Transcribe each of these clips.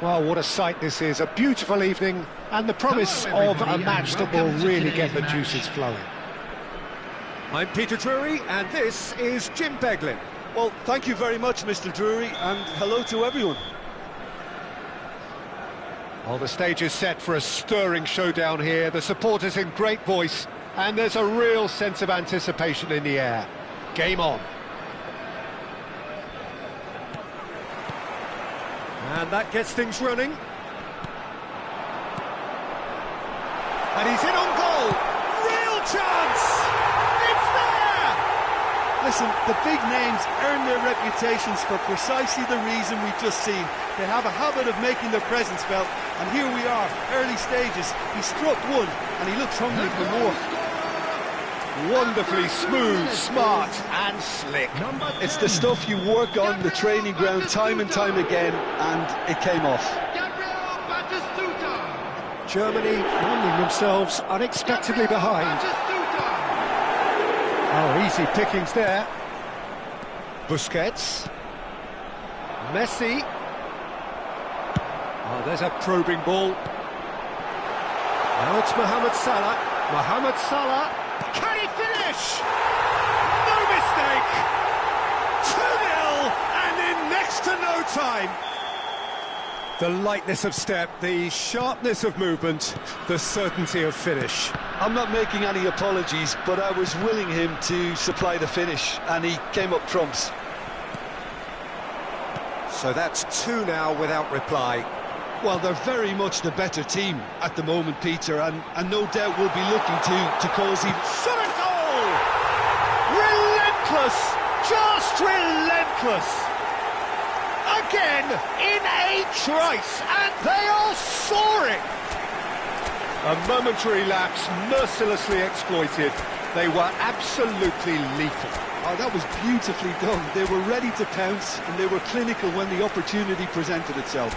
Well, what a sight this is, a beautiful evening, and the promise of a match that will really get the juices flowing. I'm Peter Drury, and this is Jim Beglin. Well, thank you very much, Mr. Drury, and hello to everyone. Well, the stage is set for a stirring showdown here, the supporters in great voice, and there's a real sense of anticipation in the air. Game on. And that gets things running. And he's in on goal! Real chance! It's there! Listen, the big names earn their reputations for precisely the reason we've just seen. They have a habit of making their presence felt, and here we are, early stages. He struck one, and he looks hungry for more. Wonderfully smooth, smart and slick. It's the stuff you work on the training ground time and time again, and it came off. Germany finding themselves unexpectedly behind. Oh, easy pickings there. Busquets. Messi. Oh, there's a probing ball. Now it's Mohamed Salah. Mohamed Salah. Can he finish? No mistake! 2-0 and in next to no time. The lightness of step, the sharpness of movement, the certainty of finish. I'm not making any apologies, but I was willing him to supply the finish, and he came up trumps. So that's 2 now without reply. Well, they're very much the better team at the moment, Peter, and no doubt will be looking to cause even... Shot a goal! Relentless! Just relentless! Again, in a trice, and they are soaring! A momentary lapse mercilessly exploited. They were absolutely lethal. Oh, that was beautifully done. They were ready to pounce, and they were clinical when the opportunity presented itself.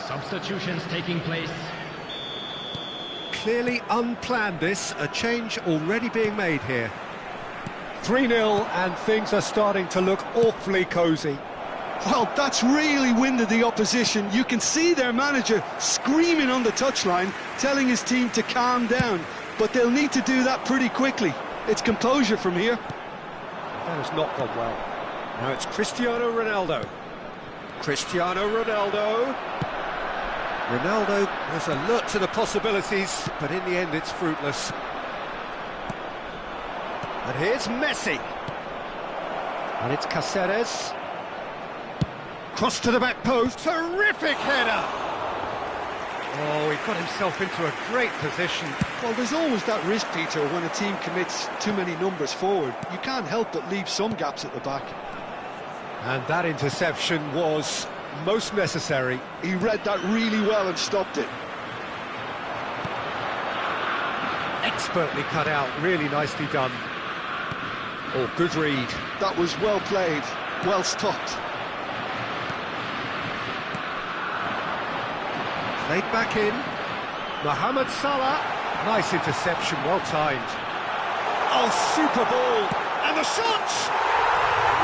Substitutions taking place. Clearly unplanned this, a change already being made here. 3-0 and things are starting to look awfully cosy. Well, that's really winded the opposition. You can see their manager screaming on the touchline, telling his team to calm down. But they'll need to do that pretty quickly. It's composure from here. That has not gone well. Now it's Cristiano Ronaldo. Cristiano Ronaldo. Ronaldo was alert to the possibilities, but in the end it's fruitless. And here's Messi. And it's Cáceres. Cross to the back post. Terrific header! Oh, he got himself into a great position. Well, there's always that risk, Peter, when a team commits too many numbers forward. You can't help but leave some gaps at the back. And that interception was most necessary. He read that really well and stopped it. Expertly cut out, really nicely done. Oh, good read. That was well played, well stopped. Played back in. Mohamed Salah. Nice interception, well timed. Oh, super ball. And the shot!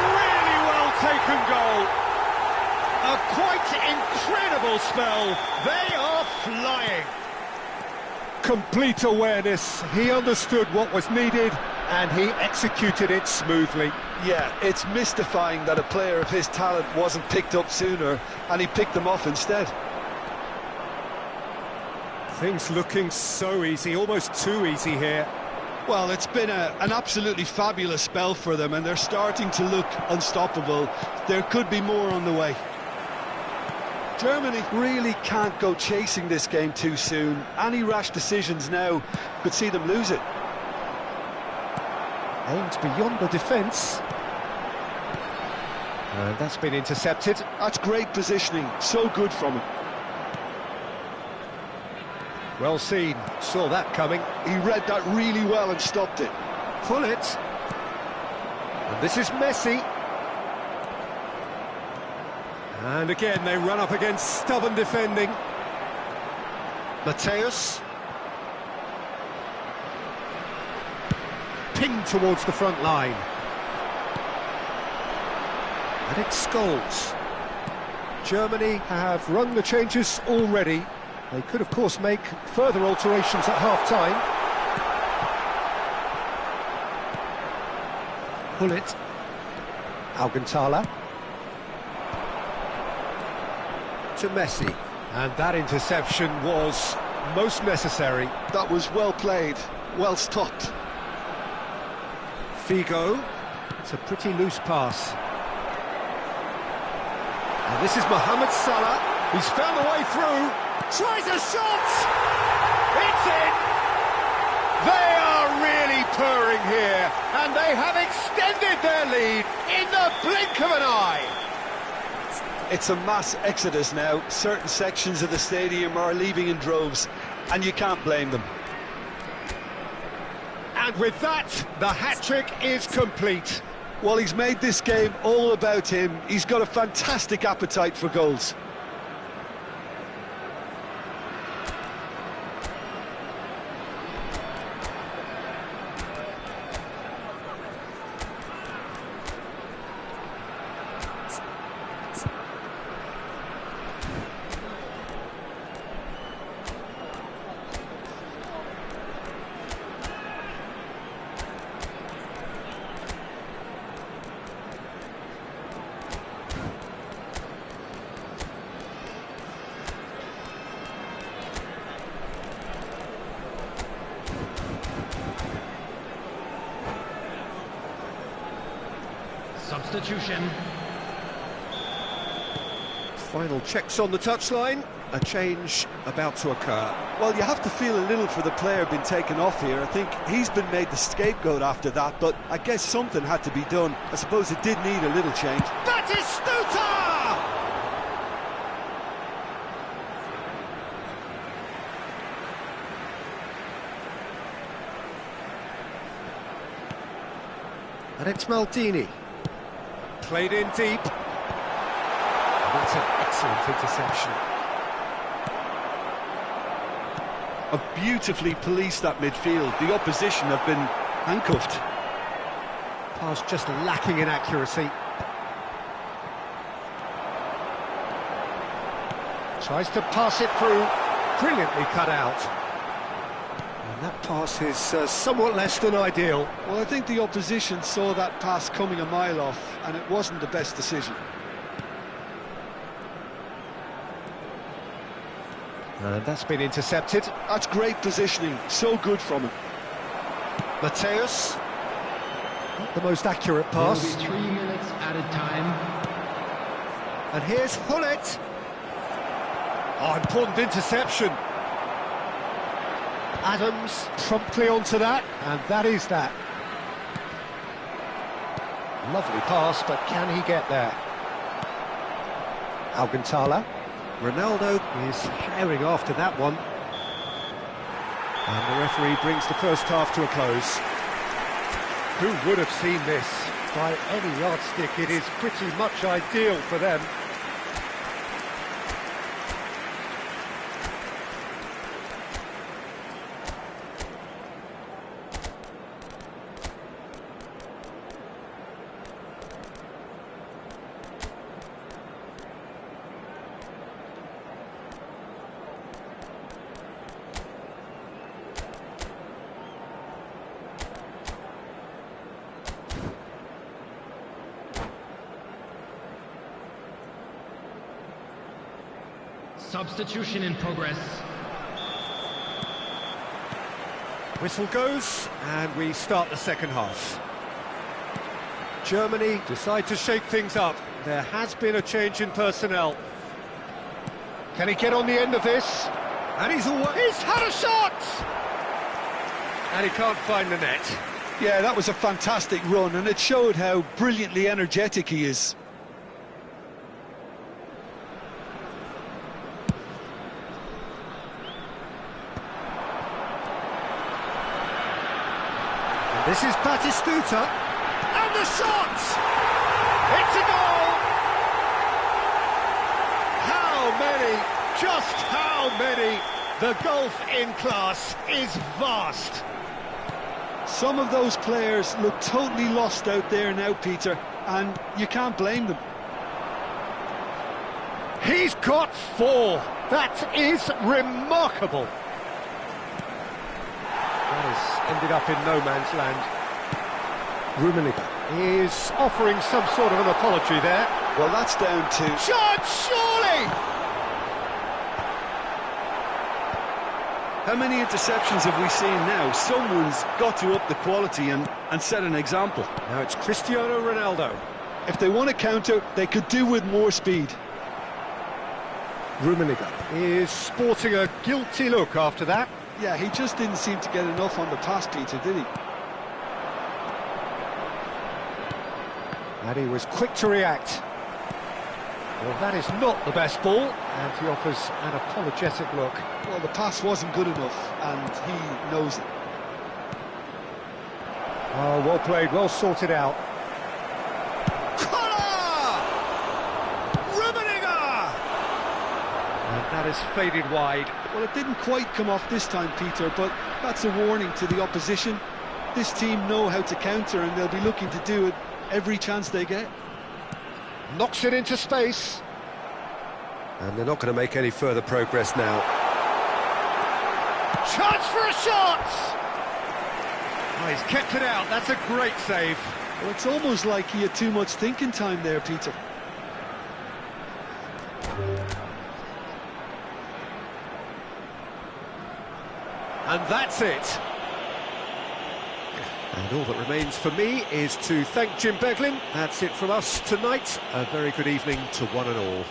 Really well taken goal. A quite incredible spell. They are flying. Complete awareness. He understood what was needed and he executed it smoothly. Yeah, it's mystifying that a player of his talent wasn't picked up sooner and he picked them off instead. Things looking so easy, almost too easy here. Well, it's been an absolutely fabulous spell for them and they're starting to look unstoppable. There could be more on the way. Germany really can't go chasing this game too soon. Any rash decisions now could see them lose it. Aimed beyond the defence. And that's been intercepted. That's great positioning, so good from him. Well seen, saw that coming. He read that really well and stopped it. Pull it. And this is Messi. And again, they run up against stubborn defending. Mateus. Pinged towards the front line. And it's Scholes. Germany have run the changes already. They could, of course, make further alterations at half-time. Pull it. Alcantara. To Messi. And that interception was most necessary. That was well played, well stopped. Figo. It's a pretty loose pass. And this is Mohamed Salah. He's found a way through. Tries a shot! It's in! They are really purring here, and they have extended their lead in the blink of an eye. It's a mass exodus now. Certain sections of the stadium are leaving in droves, and you can't blame them. And with that, the hat-trick is complete. Well, he's made this game all about him. He's got a fantastic appetite for goals. Substitution. Final checks on the touchline. A change about to occur. Well, you have to feel a little for the player being taken off here. I think he's been made the scapegoat after that, but I guess something had to be done. I suppose it did need a little change. That is Stuta! And it's Maldini. Played in deep. That's an excellent interception. Have beautifully policed that midfield. The opposition have been handcuffed. Pass just lacking in accuracy. Tries to pass it through. Brilliantly cut out. And that pass is somewhat less than ideal. Well, I think the opposition saw that pass coming a mile off, and it wasn't the best decision. And that's been intercepted. That's great positioning, so good from him. Mateus. Not the most accurate pass. Will be 3 minutes added time. And here's Hullet. Oh, important interception. Adams promptly onto that, and that is that. Lovely pass, but can he get there? Alcantara. Ronaldo is herring after that one. And the referee brings the first half to a close. Who would have seen this? By any yardstick, it is pretty much ideal for them. Substitution in progress. Whistle goes, and we start the second half. Germany decide to shake things up. There has been a change in personnel. Can he get on the end of this? And he's away. He's had a shot! And he can't find the net. Yeah, that was a fantastic run, and it showed how brilliantly energetic he is. This is Batistuta, and the shot! It's a goal! How many, just how many? The gulf in class is vast. Some of those players look totally lost out there now, Peter, and you can't blame them. He's got 4. That is remarkable. That has ended up in no man's land. Rummenigge is offering some sort of an apology there. Well, that's down to... Shot, surely! How many interceptions have we seen now? Someone's got to up the quality and set an example. Now it's Cristiano Ronaldo. If they want to counter, they could do with more speed. Rummenigge is sporting a guilty look after that. Yeah, he just didn't seem to get enough on the pass, Peter, did he? And he was quick to react. Well, that is not the best ball, and he offers an apologetic look. Well, the pass wasn't good enough, and he knows it. Oh, well played, well sorted out. That is faded wide. Well, it didn't quite come off this time, Peter, but that's a warning to the opposition. This team know how to counter, and they'll be looking to do it every chance they get. Knocks it into space. And they're not going to make any further progress now. Chance for a shot! Oh, he's kept it out, that's a great save. Well, it's almost like he had too much thinking time there, Peter. And that's it. And all that remains for me is to thank Jim Beglin. That's it from us tonight. A very good evening to one and all.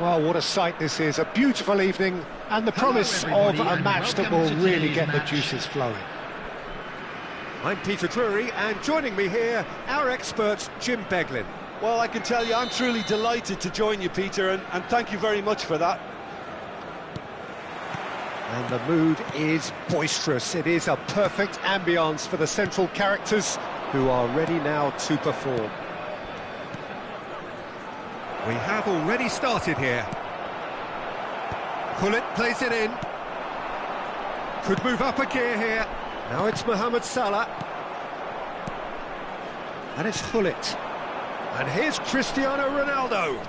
Well, what a sight this is. A beautiful evening and the promise of a match that will really get the juices flowing. I'm Peter Drury, and joining me here, our expert, Jim Beglin. Well, I can tell you I'm truly delighted to join you, Peter, and thank you very much for that. And the mood is boisterous. It is a perfect ambience for the central characters who are ready now to perform. We have already started here. Gullit plays it in. Could move up a gear here. Now it's Mohamed Salah. And it's Gullit. And here's Cristiano Ronaldo.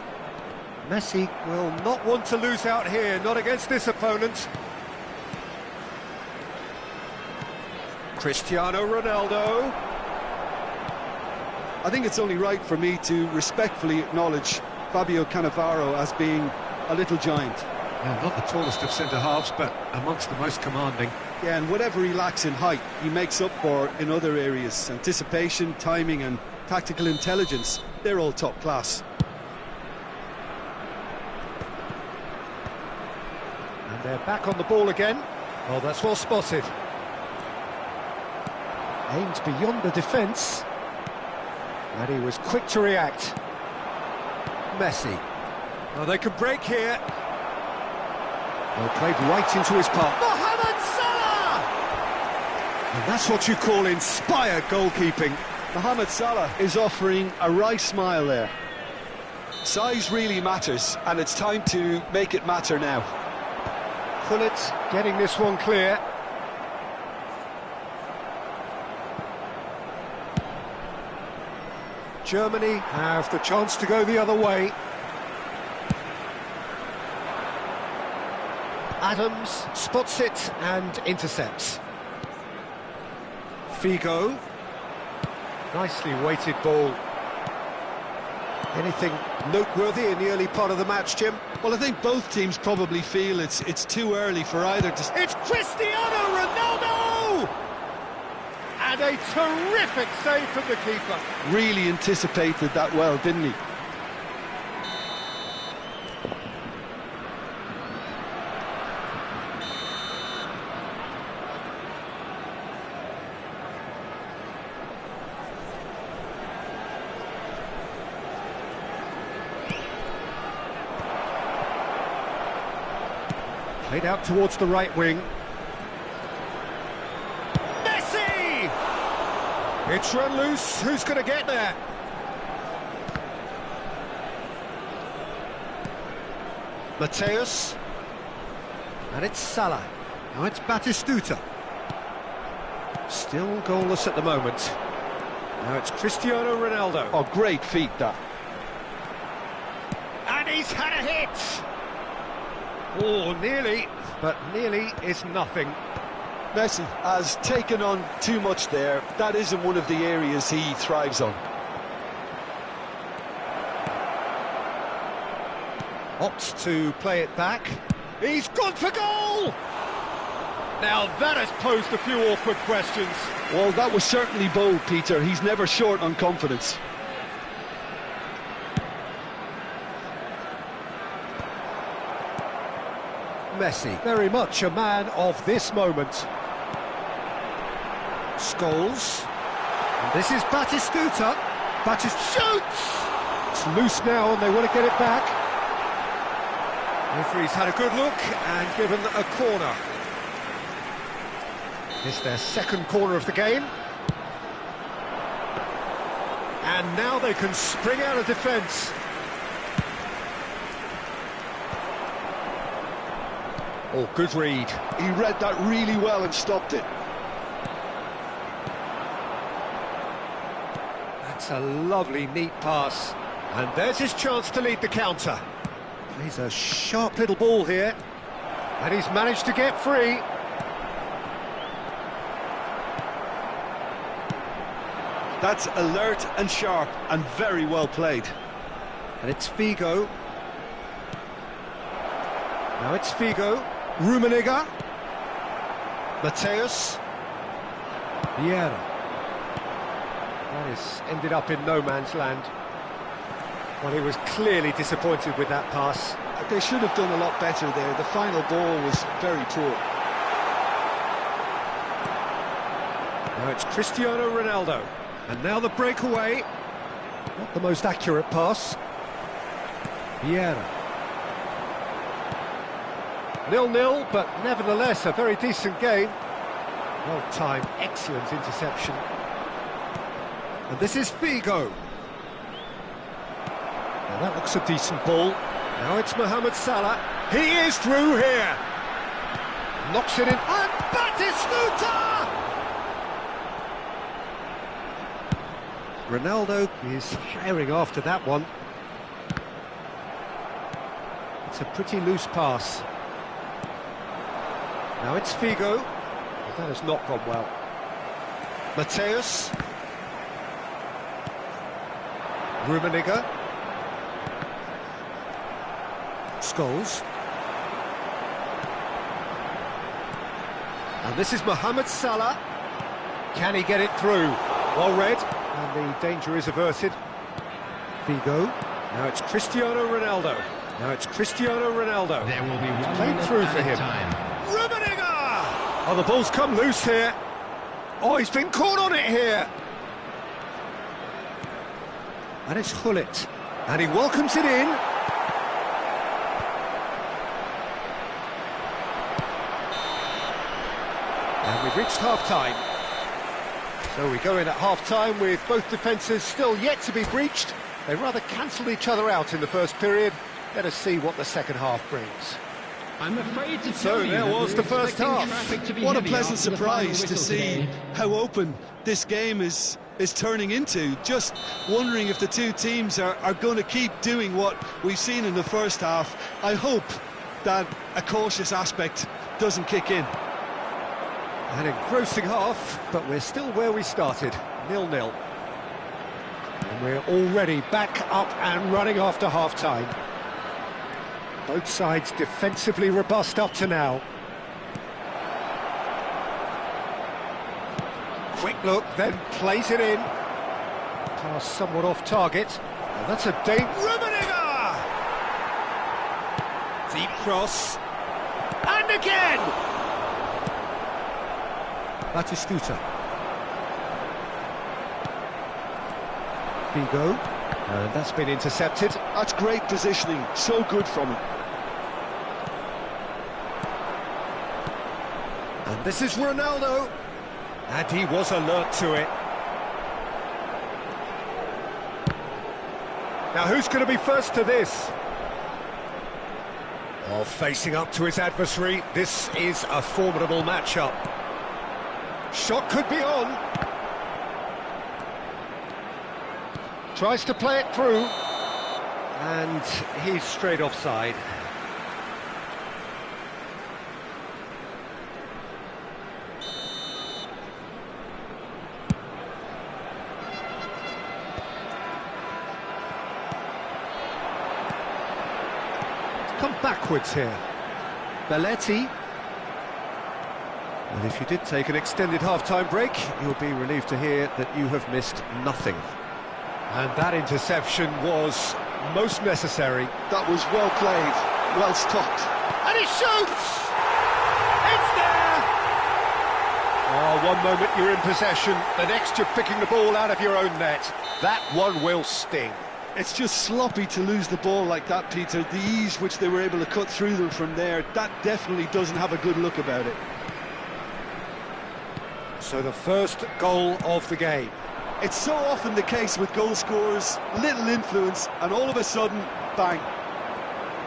Messi will not want to lose out here, not against this opponent. Cristiano Ronaldo. I think it's only right for me to respectfully acknowledge Fabio Cannavaro as being a little giant. Yeah, not the tallest of centre-halves, but amongst the most commanding. Yeah, and whatever he lacks in height, he makes up for in other areas. Anticipation, timing and tactical intelligence, they're all top class. And they're back on the ball again. Oh, that's well spotted. Aimed beyond the defence. And he was quick to react. Messi. Oh, they could break here. Well, played right into his path. Mohamed Salah! And that's what you call inspired goalkeeping. Mohamed Salah is offering a wry smile there. Size really matters, and it's time to make it matter now. Pullet getting this one clear. Germany have the chance to go the other way. Adams spots it and intercepts. Figo. Nicely weighted ball. Anything noteworthy in the early part of the match, Jim? Well, I think both teams probably feel it's too early for either to... It's Cristiano Ronaldo! And a terrific save from the keeper. Really anticipated that well, didn't he? Played out towards the right wing. Messi! It's run loose. Who's going to get there? Mateus. And it's Salah. Now it's Batistuta. Still goalless at the moment. Now it's Cristiano Ronaldo. Oh, great feat, that. And he's had a hit! Oh, nearly, but nearly is nothing. Messi has taken on too much there. That isn't one of the areas he thrives on. Opts to play it back. He's gone for goal! Now that has posed a few awkward questions. Well, that was certainly bold, Peter. He's never short on confidence. Messi, very much a man of this moment. Scholes. And this is Batistuta. Shoots! It's loose now and they want to get it back. Referee's had a good look and given a corner. It's their second corner of the game. And now they can spring out of defence. Oh, good read. He read that really well and stopped it. That's a lovely, neat pass. And there's his chance to lead the counter. Plays a sharp little ball here. And he's managed to get free. That's alert and sharp and very well played. And it's Figo. Now it's Figo. Rummenigge. Mateus. Vieira. That has ended up in no man's land. Well, he was clearly disappointed with that pass. They should have done a lot better there. The final ball was very poor. Now it's Cristiano Ronaldo. And now the breakaway. Not the most accurate pass. Vieira. 0-0, but nevertheless a very decent game. Well-timed, excellent interception. And this is Figo. Now that looks a decent ball. Now it's Mohamed Salah. He is through here. Knocks it in. And Batistuta! Ronaldo is firing after that one. It's a pretty loose pass. Now it's Figo. But that has not gone well. Mateus. Rummenigge. Scholes. And this is Mohamed Salah. Can he get it through? Well read, and the danger is averted. Figo. Now it's Cristiano Ronaldo. Now it's Cristiano Ronaldo. There will be one Played minute through for added him. time. Rummenigge! Oh, the ball's come loose here. Oh, he's been caught on it here. And it's Gullit. And he welcomes it in. And we've reached half-time. So we go in at half-time with both defences still yet to be breached. They rather cancelled each other out in the first period. Let us see what the second half brings. I'm afraid to So tell you there that was we're the first expecting half. traffic to be What a heavy pleasant after the final surprise to whistle see today. how open this game is turning into. Just wondering if the two teams are going to keep doing what we've seen in the first half. I hope that a cautious aspect doesn't kick in. An engrossing half, but we're still where we started, 0-0. And we're already back up and running after half-time. Both sides defensively robust up to now. Quick look, then plays it in. Pass somewhat off target. And that's a Rummenigge! Deep cross. And again! Batistuta. Figo. And that's been intercepted. That's great positioning, so good from him. And this is Ronaldo. And he was alert to it. Now who's going to be first to this? Oh, facing up to his adversary, this is a formidable matchup. Shot could be on. Tries to play it through. And he's straight offside. Come backwards here. Belletti. And if you did take an extended half-time break, you'll be relieved to hear that you have missed nothing. And that interception was most necessary. That was well played, well stopped. And he shoots! It's there! Oh, one moment you're in possession, the next you're picking the ball out of your own net. That one will sting. It's just sloppy to lose the ball like that, Peter. The ease which they were able to cut through them from there, that definitely doesn't have a good look about it. So the first goal of the game. It's so often the case with goal scorers, little influence, and all of a sudden, bang.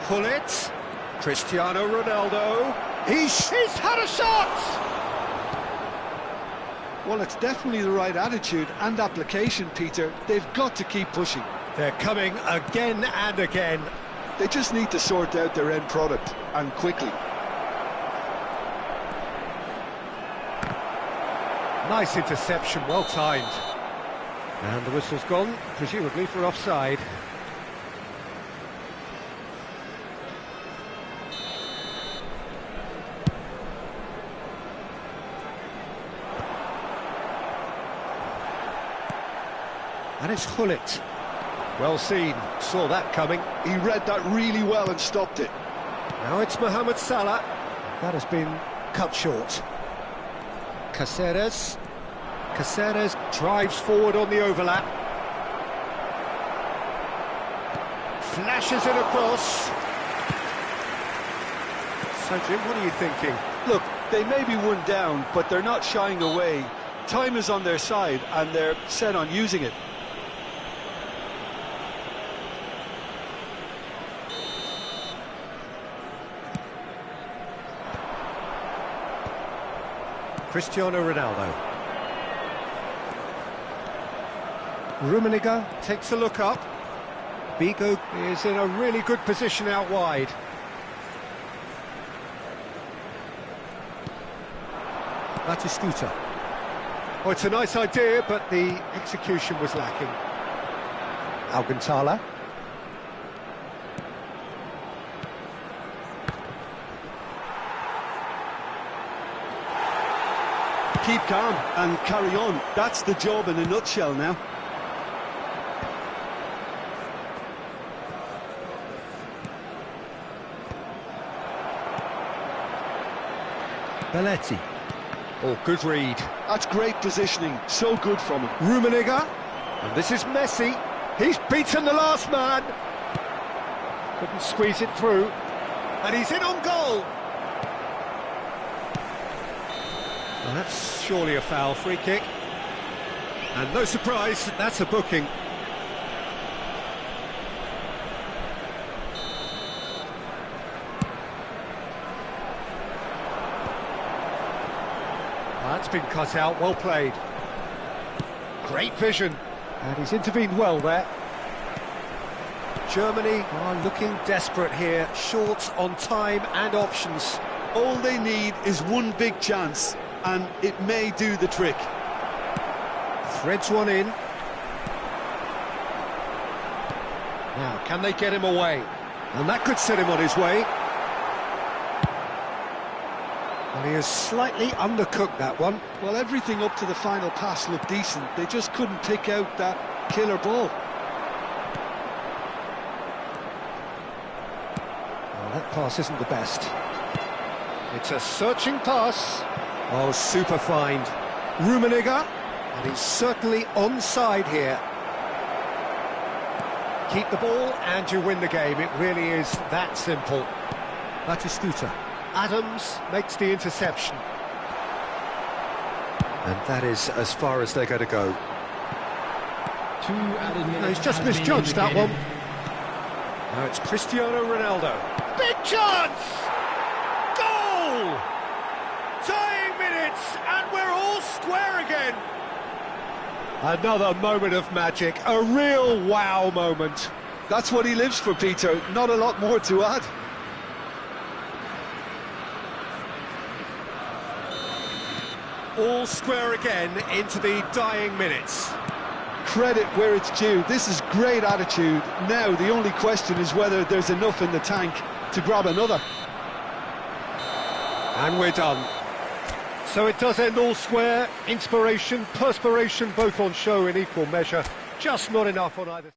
Gullit, Cristiano Ronaldo, he's had a shot! Well, it's definitely the right attitude and application, Peter. They've got to keep pushing. They're coming again and again. They just need to sort out their end product, and quickly. Nice interception, well timed. And the whistle's gone, presumably for offside. And it's Gullit. Well seen, saw that coming. He read that really well and stopped it. Now it's Mohamed Salah. That has been cut short. Caceres drives forward on the overlap. Flashes it across. So, Jim, what are you thinking? Look, they may be one down, but they're not shying away. Time is on their side, and they're set on using it. Cristiano Ronaldo. Rummenigge takes a look up. Figo is in a really good position out wide. Batistuta. Oh, it's a nice idea, but the execution was lacking. Alcantara. Keep calm and carry on. That's the job in a nutshell now. Belletti. Oh, good read. That's great positioning. So good from him. Rummenigge. And this is Messi. He's beaten the last man. Couldn't squeeze it through. And he's in on goal. Well, that's surely a foul. Free kick. And no surprise, that's a booking. That's been cut out, well played. Great vision, and he's intervened well there. Germany are looking desperate here, short on time and options. All they need is one big chance, and it may do the trick. Threads one in. Now, can they get him away? And that could set him on his way. Well, he has slightly undercooked that one. Well, everything up to the final pass looked decent. They just couldn't pick out that killer ball. Well, that pass isn't the best. It's a searching pass. Oh, super find. Rummenigge, and he's certainly onside here. Keep the ball and you win the game. It really is that simple. Batistuta. Adams makes the interception. And that is as far as they're going to go. 2 added minutes. No, he's just have been misjudged that one. indicated. Now it's Cristiano Ronaldo. Big chance! Goal! Tying minutes, and we're all square again. Another moment of magic, a real wow moment. That's what he lives for, Peter. Not a lot more to add. All square again into the dying minutes. Credit where it's due. This is great attitude. Now the only question is whether there's enough in the tank to grab another. And we're done. So it does end all square. Inspiration, perspiration, both on show in equal measure. Just not enough on either.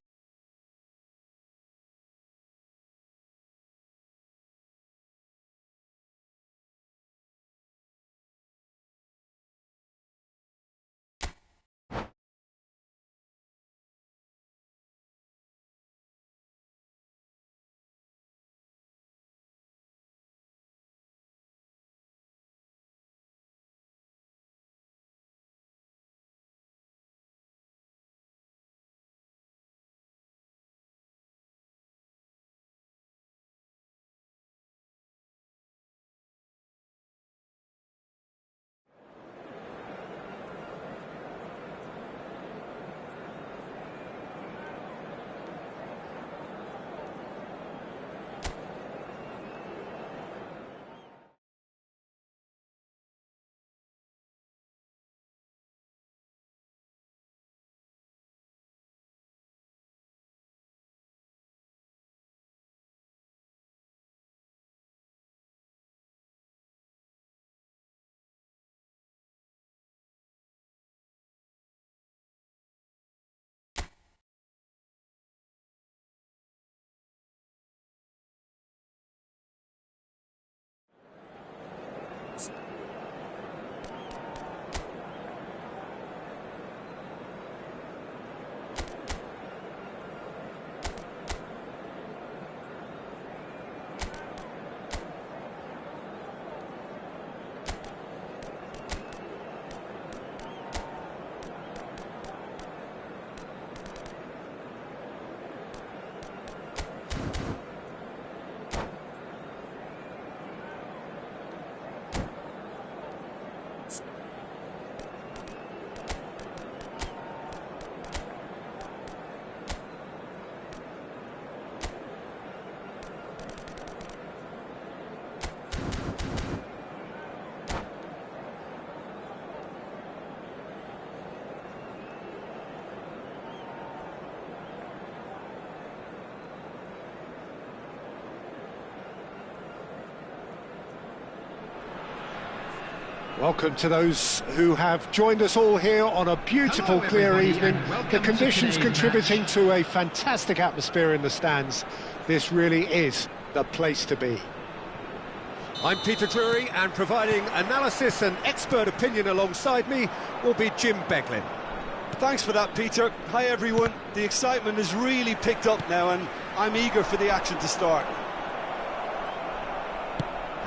Welcome to those who have joined us all here on a beautiful, clear evening. The conditions contributing to a fantastic atmosphere in the stands. This really is the place to be. I'm Peter Drury, and providing analysis and expert opinion alongside me will be Jim Beglin. Thanks for that, Peter. Hi, everyone. The excitement has really picked up now, and I'm eager for the action to start.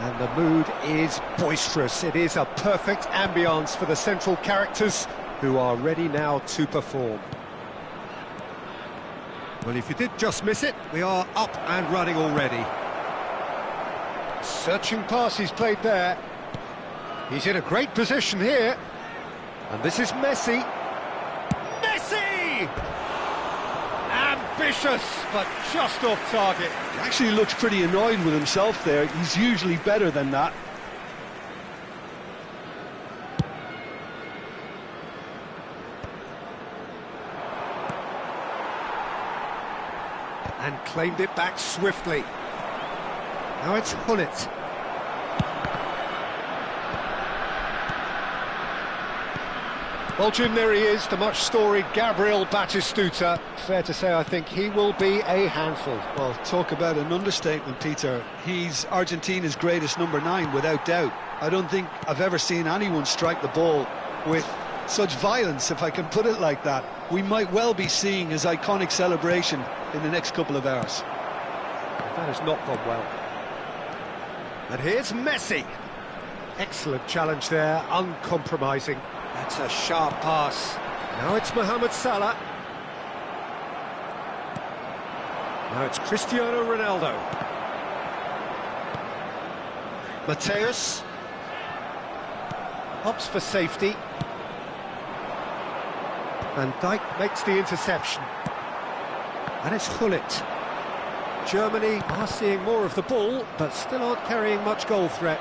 And the mood is boisterous. It is a perfect ambience for the central characters who are ready now to perform. Well, if you did just miss it, we are up and running already. Searching pass he's played there. He's in a great position here. And this is Messi. Messi! Ambitious, but just off target. He actually looks pretty annoyed with himself there. He's usually better than that. And claimed it back swiftly. Now it's Hullet. Well, Jim, there he is, the much-storied Gabriel Batistuta. Fair to say, I think he will be a handful. Well, talk about an understatement, Peter. He's Argentina's greatest number 9, without doubt. I don't think I've ever seen anyone strike the ball with such violence, if I can put it like that. We might well be seeing his iconic celebration in the next couple of hours. That has not gone well. And here's Messi. Excellent challenge there, uncompromising. That's a sharp pass. Now it's Mohamed Salah. Now it's Cristiano Ronaldo. Mateus. Opts for safety. Van Dijk makes the interception. And it's Hullet. Germany are seeing more of the ball, but still aren't carrying much goal threat.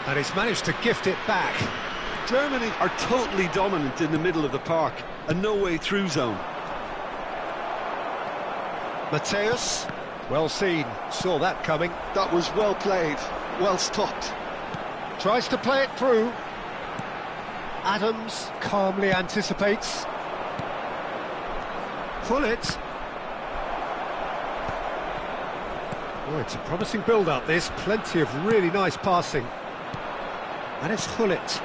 And he's managed to gift it back. Germany are totally dominant in the middle of the park, a no-way-through zone. Mateus, well seen, saw that coming. That was well played, well stopped. Tries to play it through. Adams calmly anticipates. Hullet. Oh, it's a promising build-up, this. Plenty of really nice passing. And it's Hullet.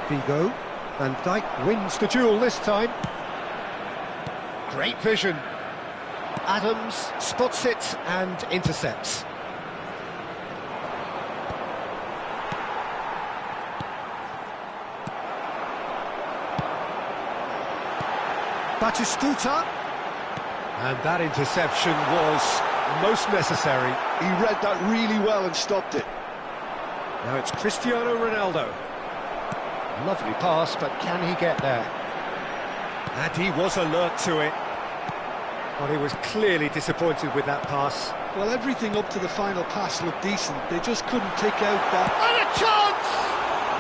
Figo. Van Dijk wins the duel this time. Great vision. Adams spots it and intercepts. Batistuta. And that interception was most necessary. He read that really well and stopped it. Now it's Cristiano Ronaldo. Lovely pass, but can he get there? And he was alert to it. Well, he was clearly disappointed with that pass. Well, everything up to the final pass looked decent. They just couldn't pick out that... And a chance!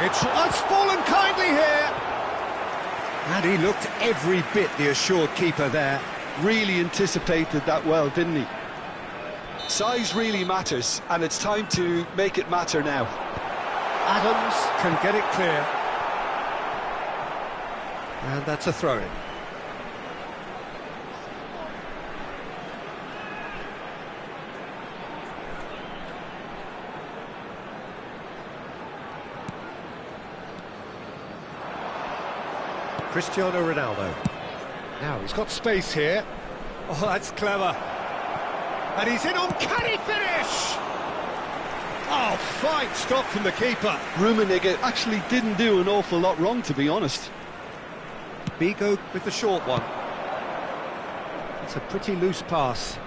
It's fallen kindly here. And he looked every bit the assured keeper there. Really anticipated that well, didn't he? Size really matters, and it's time to make it matter now. Adams can get it clear. And that's a throw-in. Cristiano Ronaldo. Now he's got space here. Oh, that's clever. And he's in on, can he finish? Oh, fine stop from the keeper. Rummenigge actually didn't do an awful lot wrong, to be honest. Figo with the short one. It's a pretty loose pass.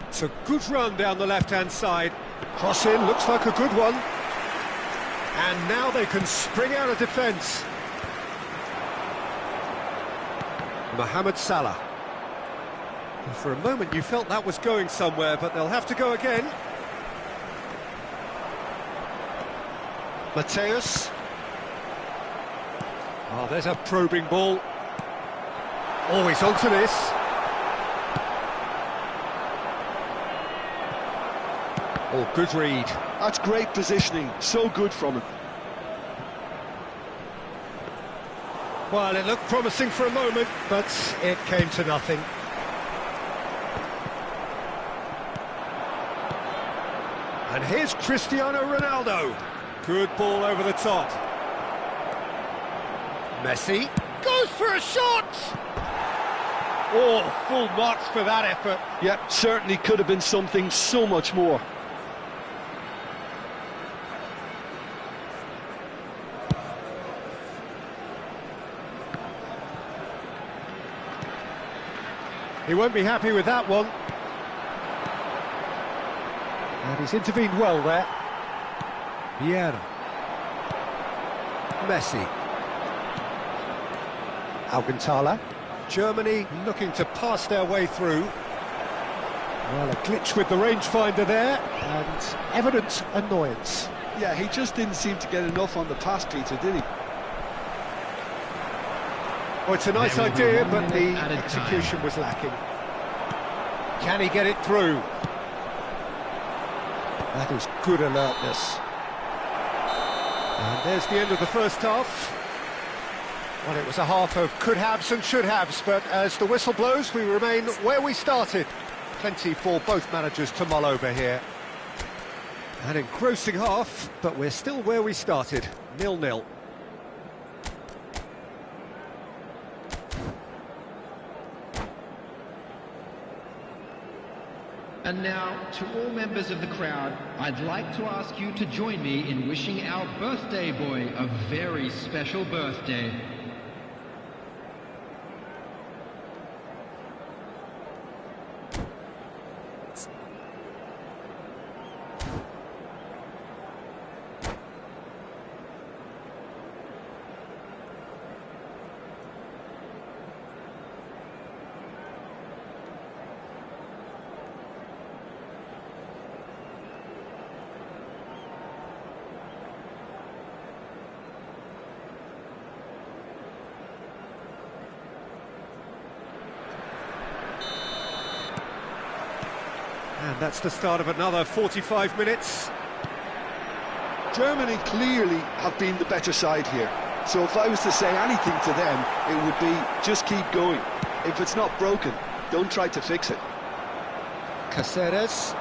It's a good run down the left-hand side. Cross in, looks like a good one. And now they can spring out of defence. Mohamed Salah. For a moment you felt that was going somewhere, but they'll have to go again. Mateus. Oh, there's a probing ball. Always onto this. Oh, good read. That's great positioning, so good from him. Well, it looked promising for a moment, but it came to nothing. And here's Cristiano Ronaldo. Good ball over the top. Messi goes for a shot! Oh, full marks for that effort. Yep, certainly could have been something so much more. He won't be happy with that one. And he's intervened well there. Vieira. Messi. Alcantara. Germany looking to pass their way through. Well, a glitch with the rangefinder there, and evident annoyance. Yeah, he just didn't seem to get enough on the pass, Peter, did he? Well, it's a nice idea, but the execution was lacking. Can he get it through? That is good alertness. And there's the end of the first half. Well, it was a half of could-haves and should-haves, but as the whistle blows, we remain where we started. Plenty for both managers to mull over here. An engrossing half, but we're still where we started, 0-0. And now, to all members of the crowd, I'd like to ask you to join me in wishing our birthday boy a very special birthday. And that's the start of another 45 minutes. Germany clearly have been the better side here. So if I was to say anything to them, it would be just keep going. If it's not broken, don't try to fix it. Caceres.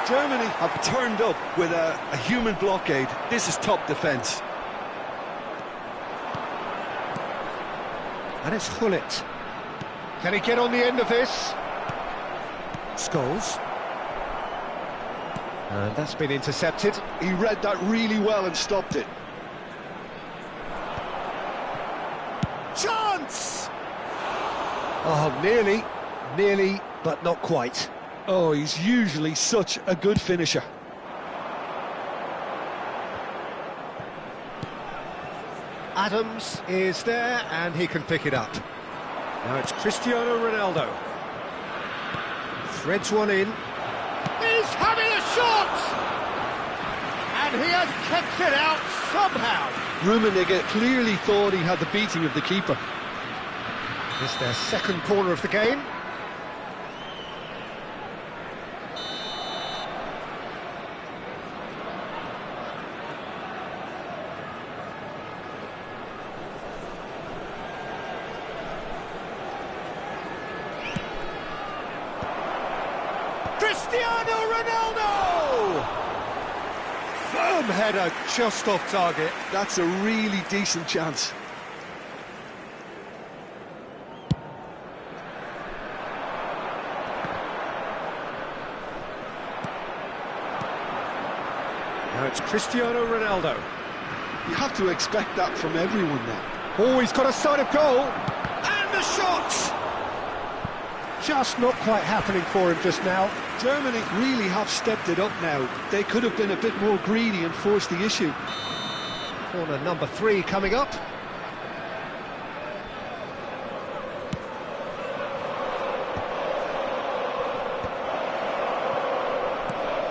Germany have turned up with a human blockade. This is top defence. And it's Hullet. Can he get on the end of this? Scholes. And that's been intercepted. He read that really well and stopped it. Chance! Oh, nearly, but not quite. Oh, he's usually such a good finisher. Adams is there, and he can pick it up. Now it's Cristiano Ronaldo. Threads one in. He's having a shot! And he has kept it out somehow. Rummenigge clearly thought he had the beating of the keeper. It's their second corner of the game. Cristiano Ronaldo! Firm header just off target. That's a really decent chance. Now it's Cristiano Ronaldo. You have to expect that from everyone now. Oh, he's got a sight of goal. And the shot! Just not quite happening for him just now. Germany really have stepped it up now. They could have been a bit more greedy and forced the issue. Corner number 3 coming up.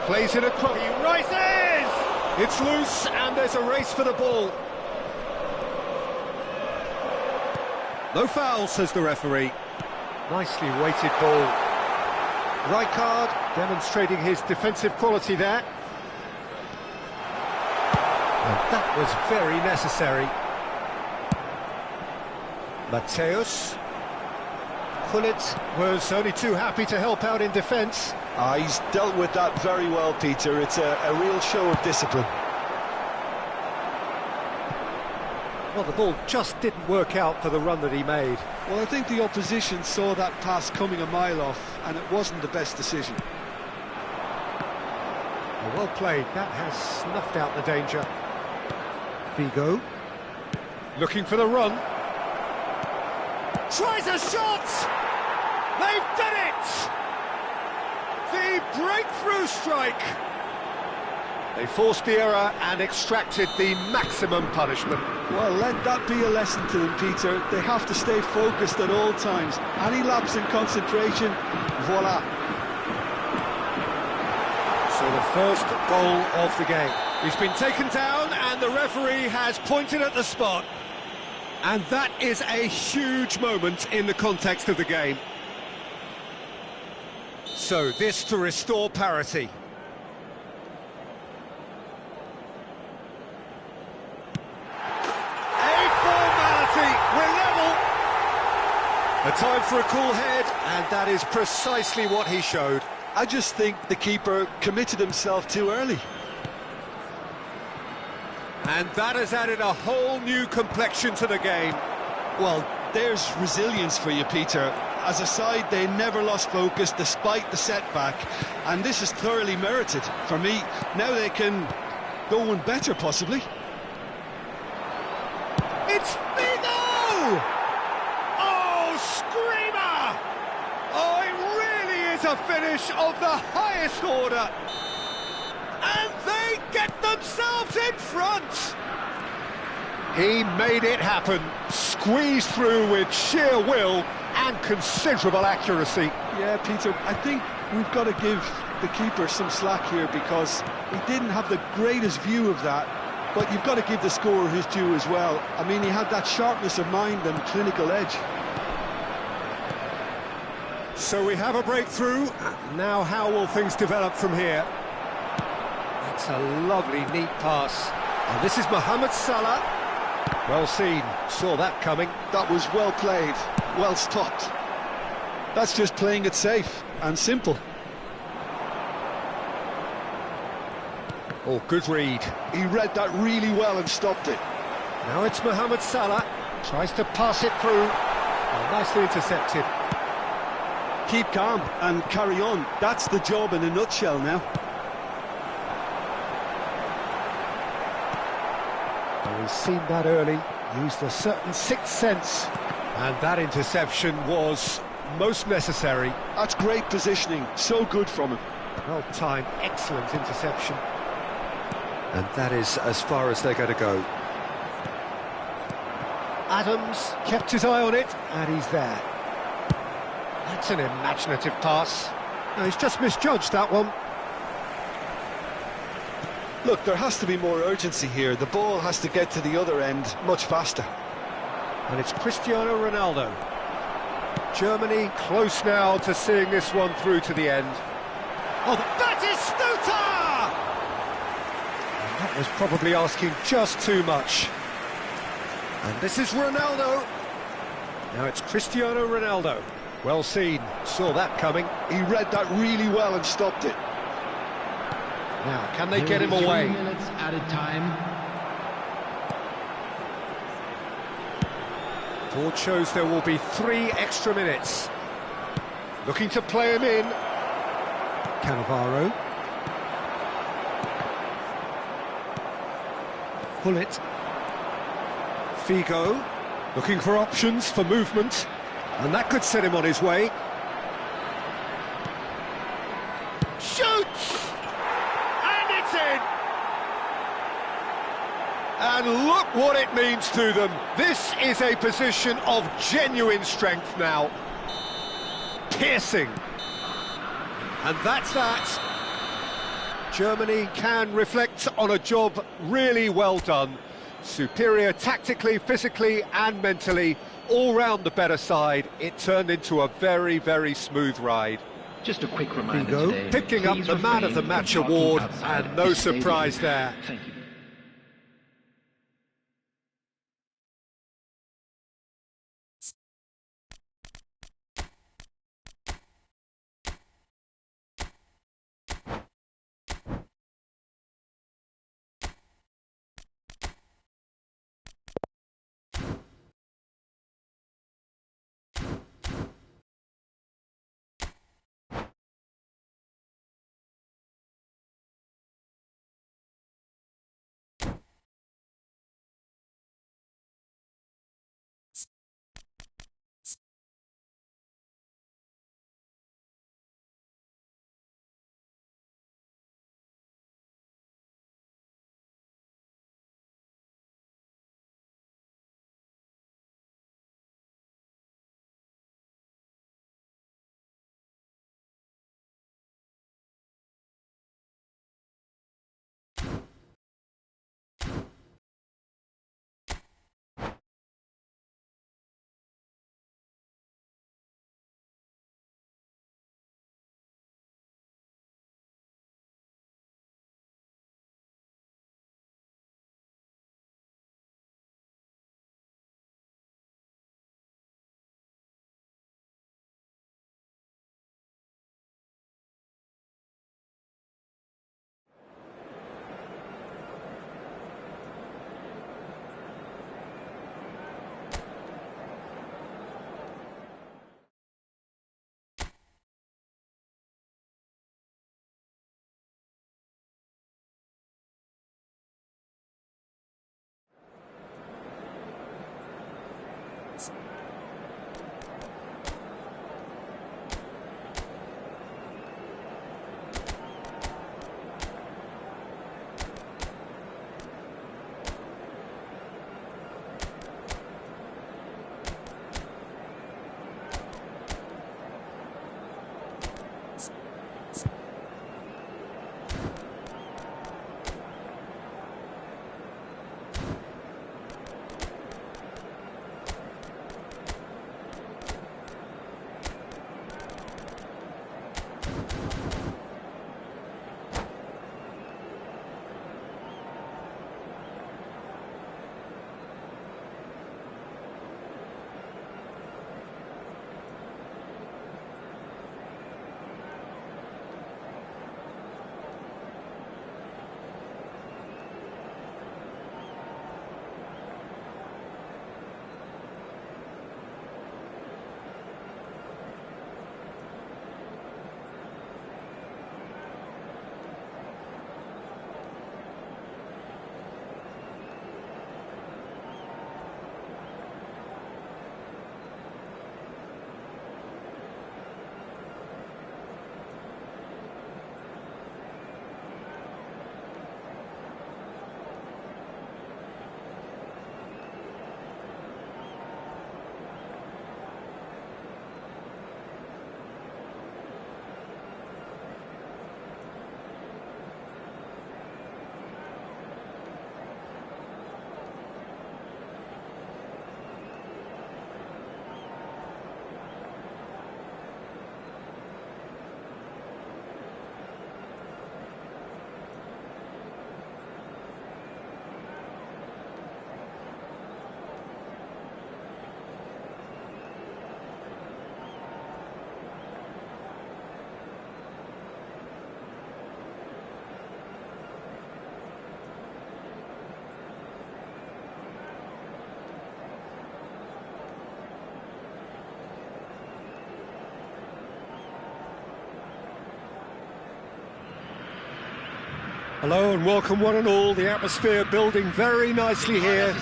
Plays it across. He rises! It's loose, and there's a race for the ball. No foul, says the referee. Nicely weighted ball. Right card, demonstrating his defensive quality there. And that was very necessary. Mateus. Gullit was only too happy to help out in defence. He's dealt with that very well, Peter. It's a real show of discipline. Well, the ball just didn't work out for the run that he made. Well, I think the opposition saw that pass coming a mile off, and it wasn't the best decision. Well played, that has snuffed out the danger. Figo. Looking for the run. Tries a shot! They've done it! The breakthrough strike! They forced the error and extracted the maximum punishment. Well, let that be a lesson to them, Peter. They have to stay focused at all times. Any lapse in concentration, voila. So the first goal of the game. He's been taken down and the referee has pointed at the spot. And that is a huge moment in the context of the game. So this to restore parity. A time for a cool head, and that is precisely what he showed. I just think the keeper committed himself too early. And that has added a whole new complexion to the game. Well, there's resilience for you, Peter. As a side, they never lost focus despite the setback, and this is thoroughly merited. For me, now they can go one better, possibly. It's Figo! Screamer! Oh, it really is a finish of the highest order. And they get themselves in front. He made it happen, squeezed through with sheer will and considerable accuracy. Yeah, Peter, I think we've got to give the keeper some slack here because he didn't have the greatest view of that. But you've got to give the scorer his due as well. I mean, he had that sharpness of mind and clinical edge. So we have a breakthrough. Now how will things develop from here? That's a lovely, neat pass. And this is Mohamed Salah. Well seen, saw that coming. That was well played, well stopped. That's just playing it safe and simple. Oh, good read. He read that really well and stopped it. Now it's Mohamed Salah. Tries to pass it through. Oh, nicely intercepted. Keep calm and carry on. That's the job in a nutshell now. Well, he's seen that early, used a certain sixth sense. And that interception was most necessary. That's great positioning, so good from him. Well timed, excellent interception. And that is as far as they're going to go. Adams kept his eye on it, and he's there. That's an imaginative pass. No, he's just misjudged that one. Look, there has to be more urgency here. The ball has to get to the other end much faster. And it's Cristiano Ronaldo. Germany close now to seeing this one through to the end. Oh, that is Stuta! And that was probably asking just too much. And this is Ronaldo. Now it's Cristiano Ronaldo. Well seen, saw that coming. He read that really well and stopped it. Now, can they get him away? 3 minutes added time. Board shows there will be 3 extra minutes. Looking to play him in. Cannavaro. Gullit. Figo. Looking for options for movement. And that could set him on his way. Shoots! And it's in! And look what it means to them. This is a position of genuine strength now. Piercing. And that's that. Germany can reflect on a job really well done. Superior tactically, physically and mentally. All round the better side. It turned into a very, very smooth ride. Just a quick reminder today. Picking up the Man of the Match award, and no surprise there. Thank you. Hello and welcome one and all, the atmosphere building very nicely here.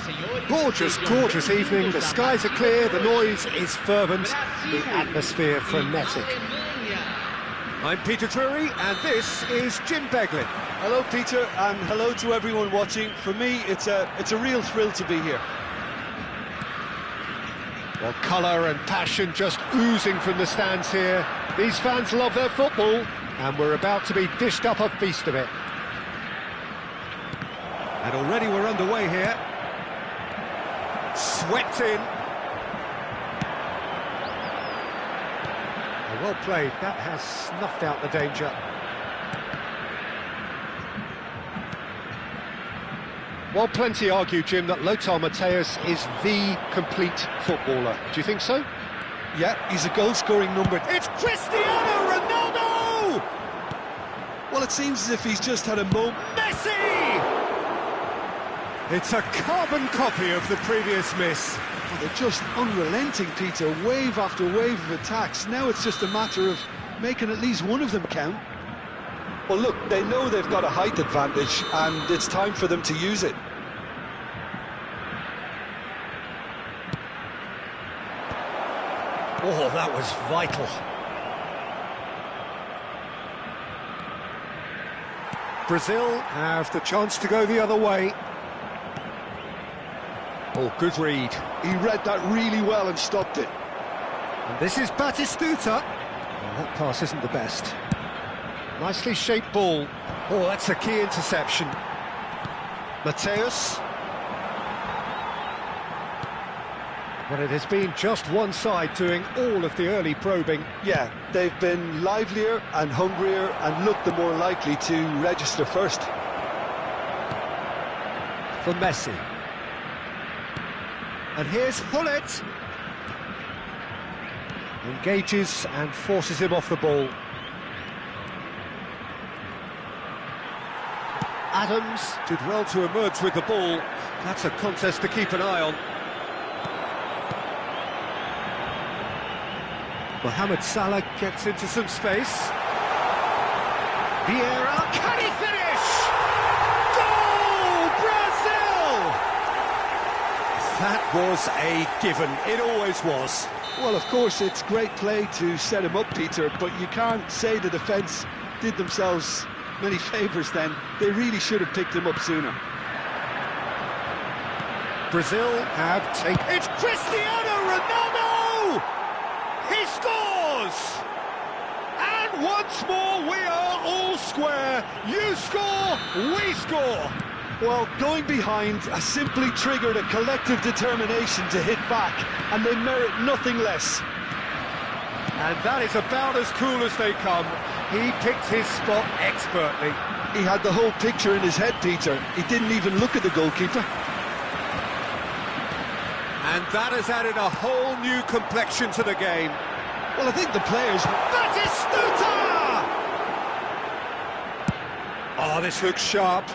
Gorgeous, gorgeous evening, the skies are clear, the noise is fervent, the atmosphere frenetic. I'm Peter Drury and this is Jim Beglin. Hello Peter, and hello to everyone watching. For me, it's a real thrill to be here. Well, colour and passion just oozing from the stands here. These fans love their football and we're about to be dished up a feast of it. And already we're underway here. Swept in. Well played, that has snuffed out the danger. Well, plenty argue, Jim, that Lothar Matthäus is the complete footballer. Do you think so? Yeah, he's a goal-scoring number. It's Cristiano Ronaldo! Well, it seems as if he's just had a moment. Messi! It's a carbon copy of the previous miss. Oh, they're just unrelenting, Peter. Wave after wave of attacks. Now it's just a matter of making at least one of them count. Well, look, they know they've got a height advantage, and it's time for them to use it. Oh, that was vital. Brazil have the chance to go the other way. Oh, good read. He read that really well and stopped it. And this is Batistuta. Oh, that pass isn't the best. Nicely shaped ball. Oh, that's a key interception. Matthäus. Well, it has been just one side doing all of the early probing. Yeah, they've been livelier and hungrier and looked the more likely to register first. For Messi. And here's Hullet. Engages and forces him off the ball. Adams did well to emerge with the ball. That's a contest to keep an eye on. Mohamed Salah gets into some space. Vieira, can he finish? Goal, Brazil! That was a given, it always was. Well, of course, it's great play to set him up, Peter, but you can't say the defence did themselves many favours then. They really should have picked him up sooner. Brazil have taken... It's Cristiano Ronaldo! He scores! And once more we are all square. You score, we score. Well, going behind has simply triggered a collective determination to hit back, and they merit nothing less. And that is about as cool as they come. He picked his spot expertly. He had the whole picture in his head, Peter. He didn't even look at the goalkeeper. And that has added a whole new complexion to the game. Well, I think the players... Batistuta! Oh, this looks sharp.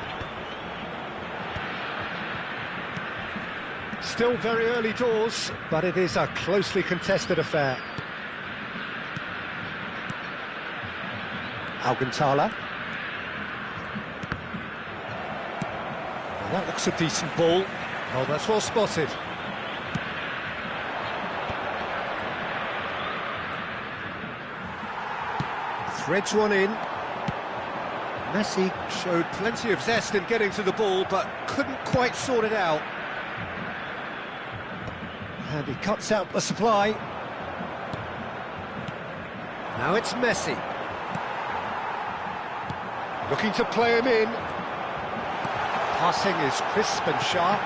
Still very early doors, but it is a closely contested affair. Alcantara. Well, that looks a decent ball. Oh, that's well spotted. Threads one in. Messi showed plenty of zest in getting to the ball, but couldn't quite sort it out. And he cuts out the supply. Now it's Messi. Looking to play him in. Passing is crisp and sharp.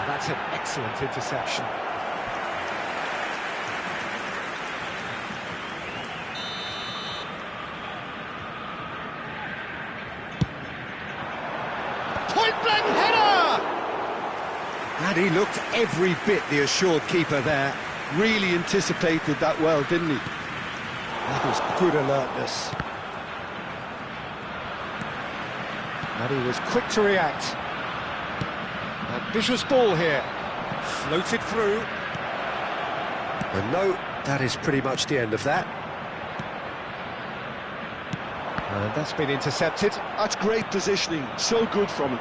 That's an excellent interception. Point-blank header! And he looked every bit the assured keeper there. Really anticipated that well, didn't he? That was good alertness. And he was quick to react. Ambitious ball here. Floated through. And no, that is pretty much the end of that. And that's been intercepted. That's great positioning. So good from him.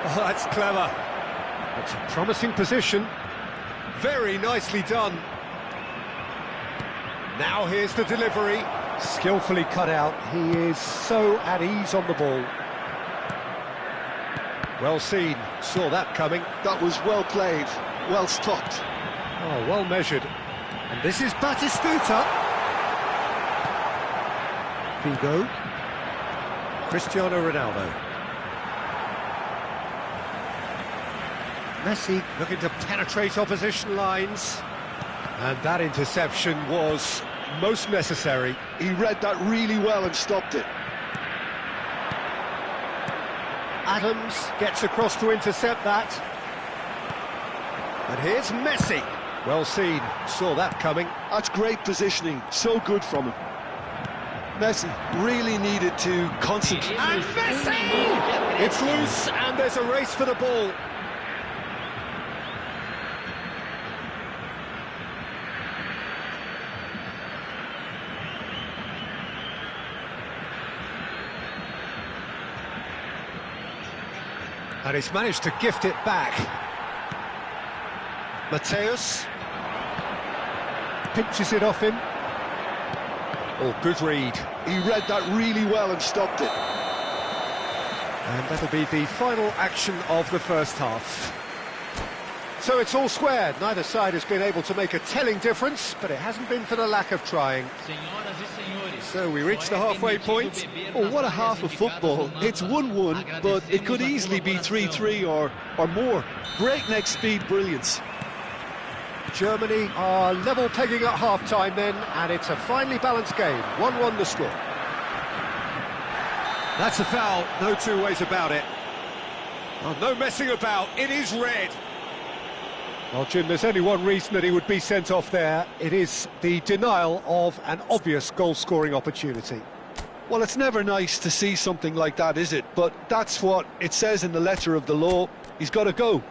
Oh, that's clever. It's a promising position. Very nicely done. Now here's the delivery. Skillfully cut out. He is so at ease on the ball. Well seen. Saw that coming. That was well played. Well stopped. Oh, well measured. And this is Batistuta. Figo. Cristiano Ronaldo. Messi looking to penetrate opposition lines. And that interception was most necessary. He read that really well and stopped it. Adams gets across to intercept that. And here's Messi. Well seen, saw that coming. That's great positioning, so good from him. Messi really needed to concentrate. And Messi! It's loose and there's a race for the ball. And he's managed to gift it back. Mateus pinches it off him. Oh, good read. He read that really well and stopped it. And that'll be the final action of the first half. So it's all square. Neither side has been able to make a telling difference, but it hasn't been for the lack of trying. So we reach the halfway point. Oh, what a half of football. It's 1-1, but it could easily be 3-3 or more. Breakneck speed brilliance. Germany are level pegging at half-time then, and it's a finely balanced game. 1-1 the score. That's a foul, no two ways about it. Oh, no messing about, it is red. Well, Jim, there's only one reason that he would be sent off there. It is the denial of an obvious goal-scoring opportunity. Well, it's never nice to see something like that, is it? But that's what it says in the letter of the law. He's got to go.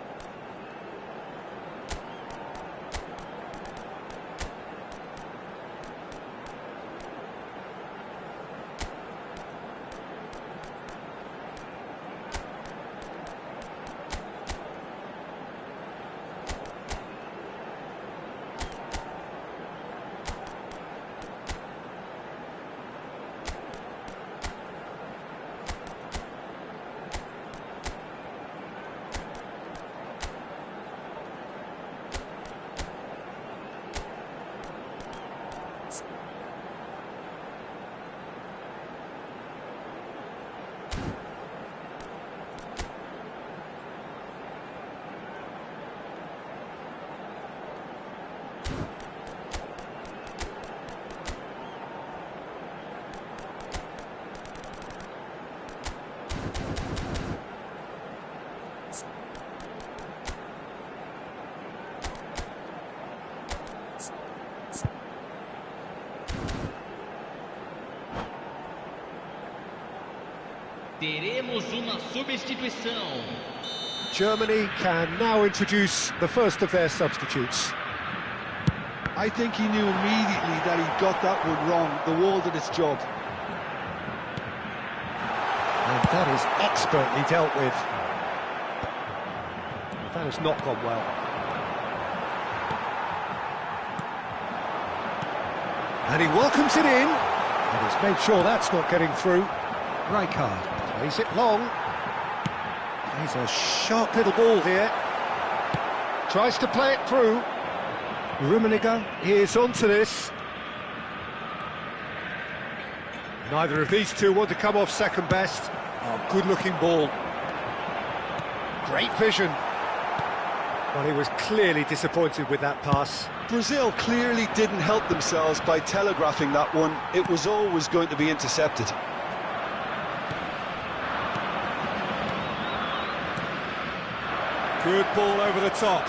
Teremos uma substituição. Germany can now introduce the first of their substitutes. I think he knew immediately that he got that one wrong. The wall did its job. And that is expertly dealt with. That has not gone well. And he welcomes it in. And he's made sure that's not getting through. Rijkaard plays it long. He's a sharp little ball here. Tries to play it through. Rummenigge is onto this. Neither of these two want to come off second best. Oh, good-looking ball. Great vision. Well, he was clearly disappointed with that pass. Brazil clearly didn't help themselves by telegraphing that one. It was always going to be intercepted. Good ball over the top.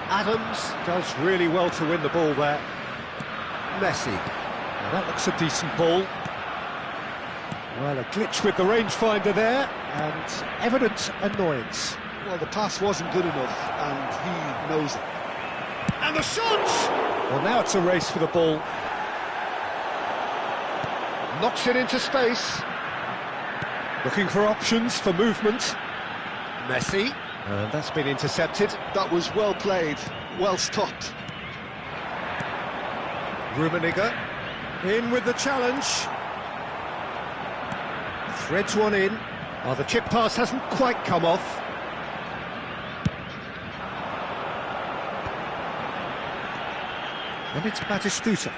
Adams does really well to win the ball there. Messi. Now that looks a decent ball. Well, a glitch with the rangefinder there, and evident annoyance. Well, the pass wasn't good enough, and he knows it. And the shot! Well, now it's a race for the ball. Knocks it into space. Looking for options for movement. Messi. And that's been intercepted. That was well played, well stopped. Rummenigge in with the challenge. Threads one in. Oh, the chip pass hasn't quite come off. And it's Batistuta.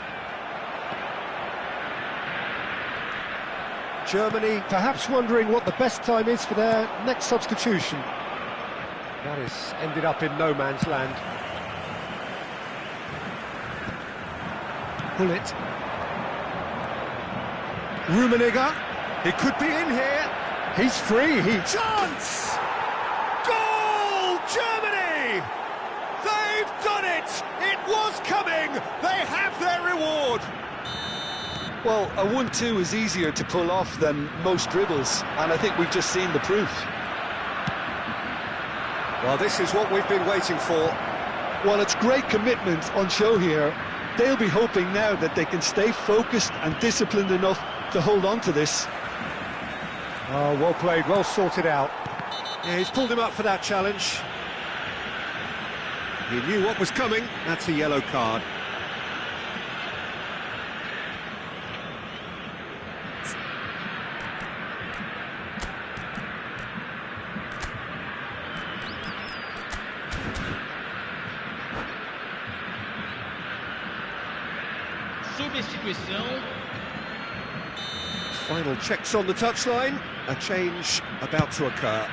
Germany perhaps wondering what the best time is for their next substitution. That has ended up in no man's land. pull it. Rummenigge, he could be in here. He's free, chance! Goal, Germany! They've done it! It was coming! They have their reward! Well, a 1-2 is easier to pull off than most dribbles, and I think we've just seen the proof. Well, this is what we've been waiting for. Well, it's great commitment on show here. They'll be hoping now that they can stay focused and disciplined enough to hold on to this. Oh, well played, well sorted out. Yeah, he's pulled him up for that challenge. He knew what was coming. That's a yellow card. Substituição. Final checks on the touchline. A change about to occur.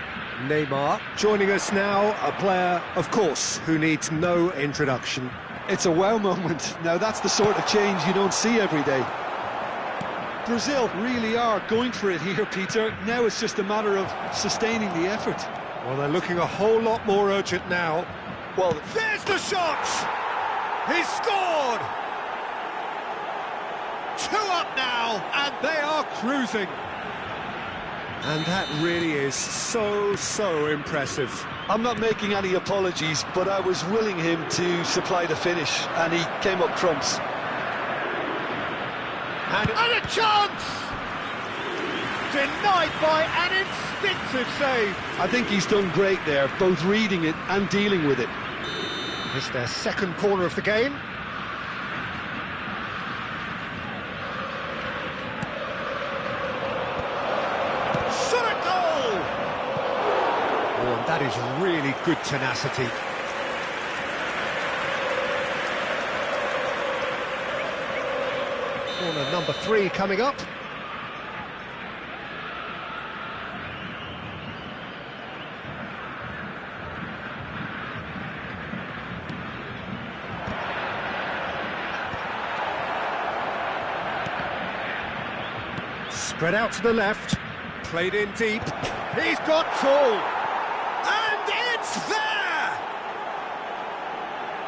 Neymar joining us now, a player, of course, who needs no introduction. It's a wow moment. Now that's the sort of change you don't see every day. Brazil really are going for it here, Peter. Now it's just a matter of sustaining the effort. Well, they're looking a whole lot more urgent now. Well, there's the shot! He's scored! 2 up now, and they are cruising. And that really is so impressive. I'm not making any apologies, but I was willing him to supply the finish, and he came up trumps. And a chance! Denied by an instinctive save. I think he's done great there, both reading it and dealing with it. It's their second corner of the game. That is really good tenacity. Corner number 3 coming up. Spread out to the left. Played in deep. He's got tall. There!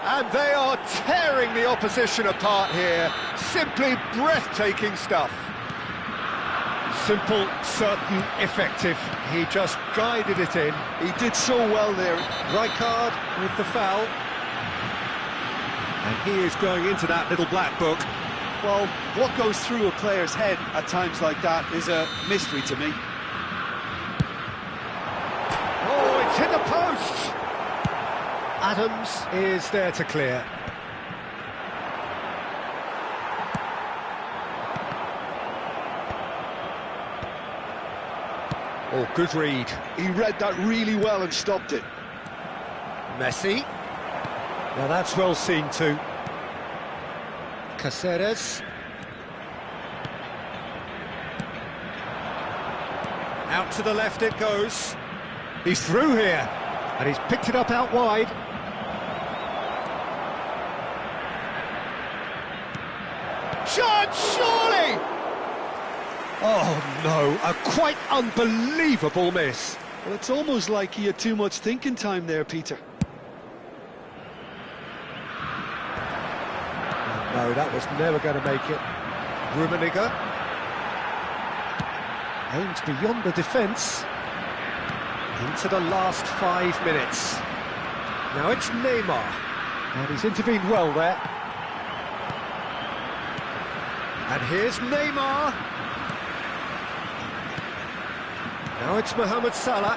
And they are tearing the opposition apart here. Simply breathtaking stuff. Simple, certain, effective. He just guided it in. He did so well there. Rijkaard with the foul. And he is going into that little black book. Well, what goes through a player's head at times like that is a mystery to me. Hit the post! Adams is there to clear. Oh, good read. He read that really well and stopped it. Messi. Now that's well seen too. Cáceres. Out to the left it goes. He's through here, and he's picked it up out wide. Shot, surely! Oh no, a quite unbelievable miss. Well, it's almost like he had too much thinking time there, Peter. No, that was never going to make it. Rummenigge. Aims beyond the defence. Into the last 5 minutes. Now it's Neymar. And he's intervened well there. And here's Neymar. Now it's Mohamed Salah.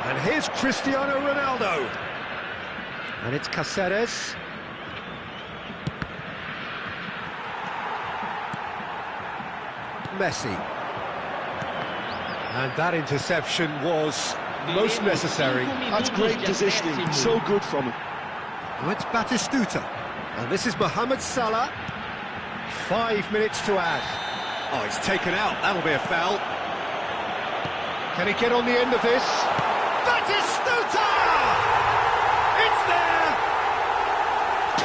And here's Cristiano Ronaldo. And it's Cáceres. Messi. And that interception was most necessary. That's great positioning, so good from him. Now it's Batistuta. And this is Mohamed Salah. 5 minutes to add. Oh, it's taken out. That'll be a foul. Can he get on the end of this? Batistuta! It's there!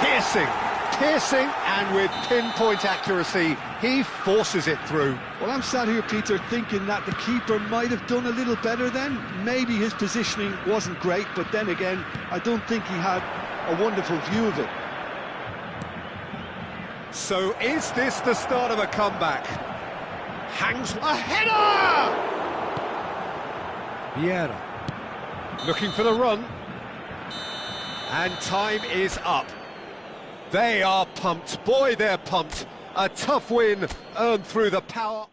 Piercing, Piercing and with pinpoint accuracy, he forces it through. Well, I'm sat here, Peter, thinking that the keeper might have done a little better then. Maybe his positioning wasn't great, but then again, I don't think he had a wonderful view of it. So is this the start of a comeback? Hangs a header! Vieira looking for the run. And time is up. They are pumped. Boy, they're pumped. A tough win earned through the power.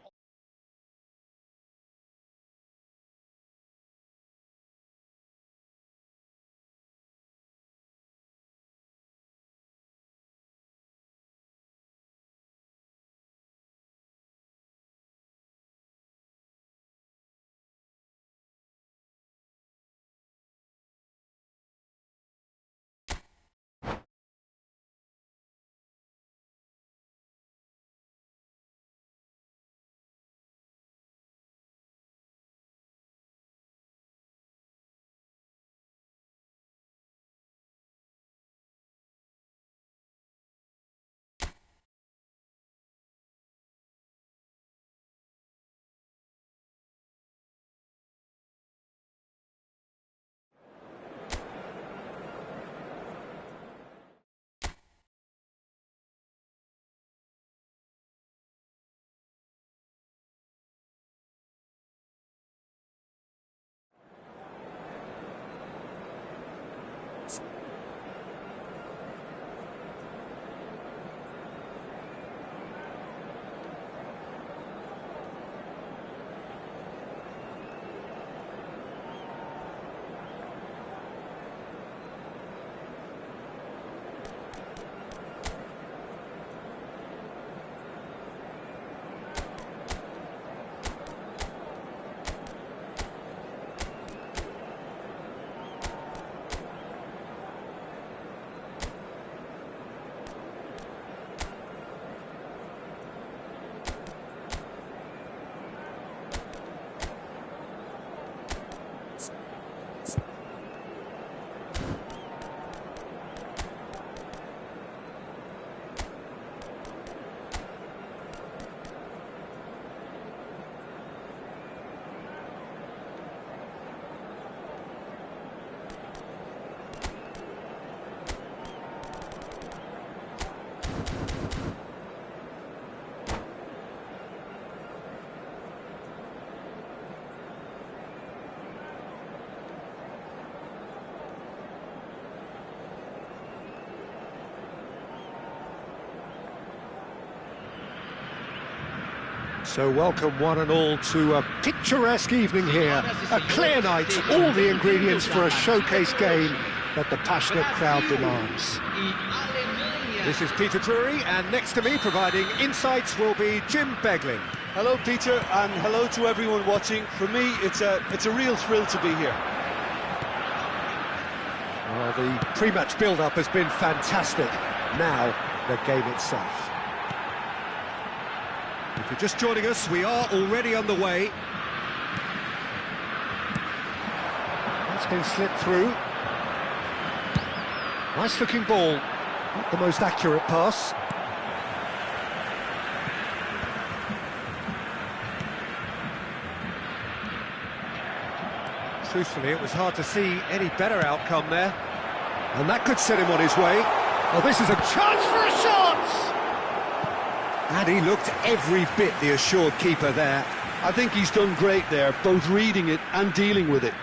So welcome one and all to a picturesque evening here, a clear night, all the ingredients for a showcase game that the passionate crowd demands. This is Peter Drury, and next to me providing insights will be Jim Beglin. Hello, Peter, and hello to everyone watching. For me, it's a real thrill to be here. Well, the pre-match build-up has been fantastic. Now, the game itself. If you're just joining us, we are already underway. That's been slipped through. Nice looking ball. Not the most accurate pass. Truthfully, it was hard to see any better outcome there. And that could set him on his way. Oh, this is a chance for a shot! And he looked every bit the assured keeper there. I think he's done great there, both reading it and dealing with it.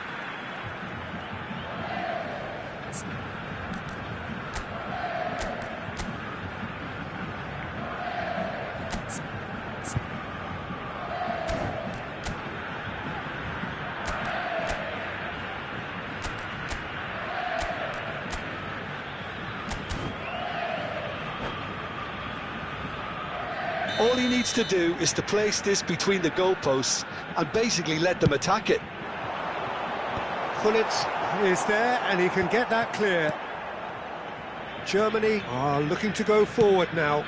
All he needs to do is to place this between the goalposts and basically let them attack it. Gullit is there and he can get that clear. Germany are looking to go forward now.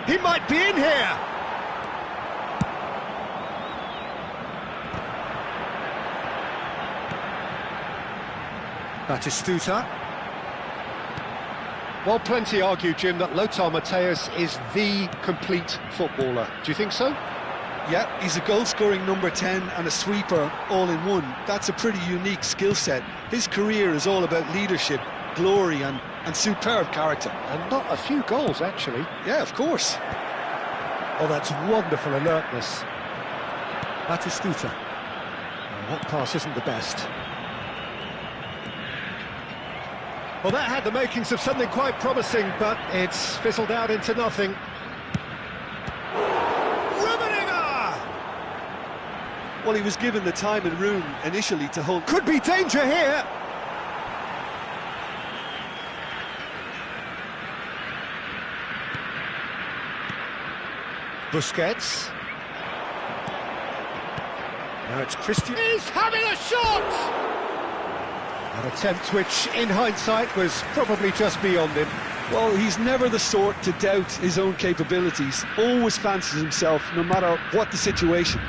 He might be in here! Batistuta. Well, plenty argue, Jim, that Lothar Matthäus is the complete footballer. Do you think so? Yeah, he's a goal-scoring number 10 and a sweeper all in one. That's a pretty unique skill set. His career is all about leadership, glory and superb character. And not a few goals, actually. Yeah, of course. Oh, that's wonderful alertness. Batistuta. Oh, that pass isn't the best. Well, that had the makings of something quite promising, but it's fizzled out into nothing. Well, he was given the time and room initially to hold. Could be danger here. Busquets. Now it's Christian. He's having a shot! An attempt which, in hindsight, was probably just beyond him. Well, he's never the sort to doubt his own capabilities. Always fancies himself, no matter what the situation.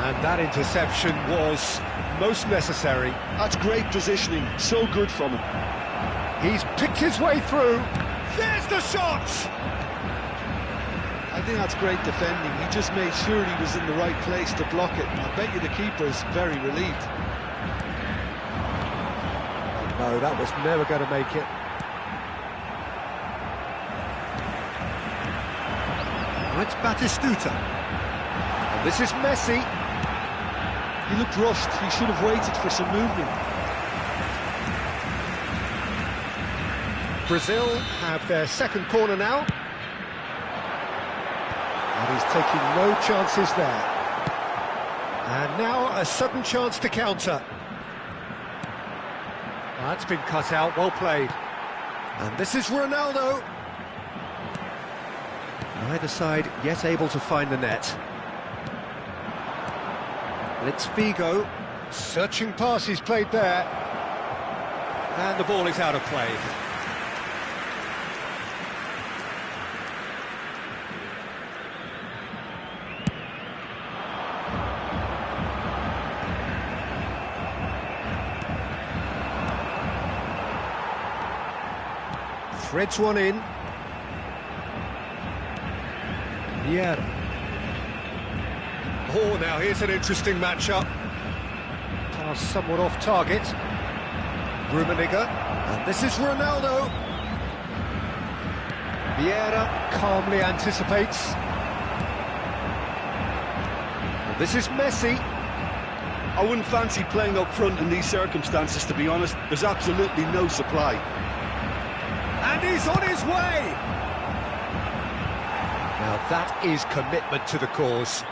And that interception was most necessary. That's great positioning, so good from him. He's picked his way through. There's the shot! I think that's great defending. He just made sure he was in the right place to block it. I bet you the keeper's very relieved. No, that was never going to make it. Now it's Batistuta. And this is Messi. He looked rushed. He should have waited for some movement. Brazil have their second corner now. And he's taking no chances there. And now a sudden chance to counter. That's been cut out, well played. And this is Ronaldo. Neither side yet able to find the net. It's Figo. Searching pass he's played there. And the ball is out of play. Threads one in. Vieira. Oh, now here's an interesting matchup. Pass somewhat off target. Rummenigge. And this is Ronaldo. Vieira calmly anticipates. And this is Messi. I wouldn't fancy playing up front in these circumstances, to be honest. There's absolutely no supply. And he's on his way! Now that is commitment to the cause.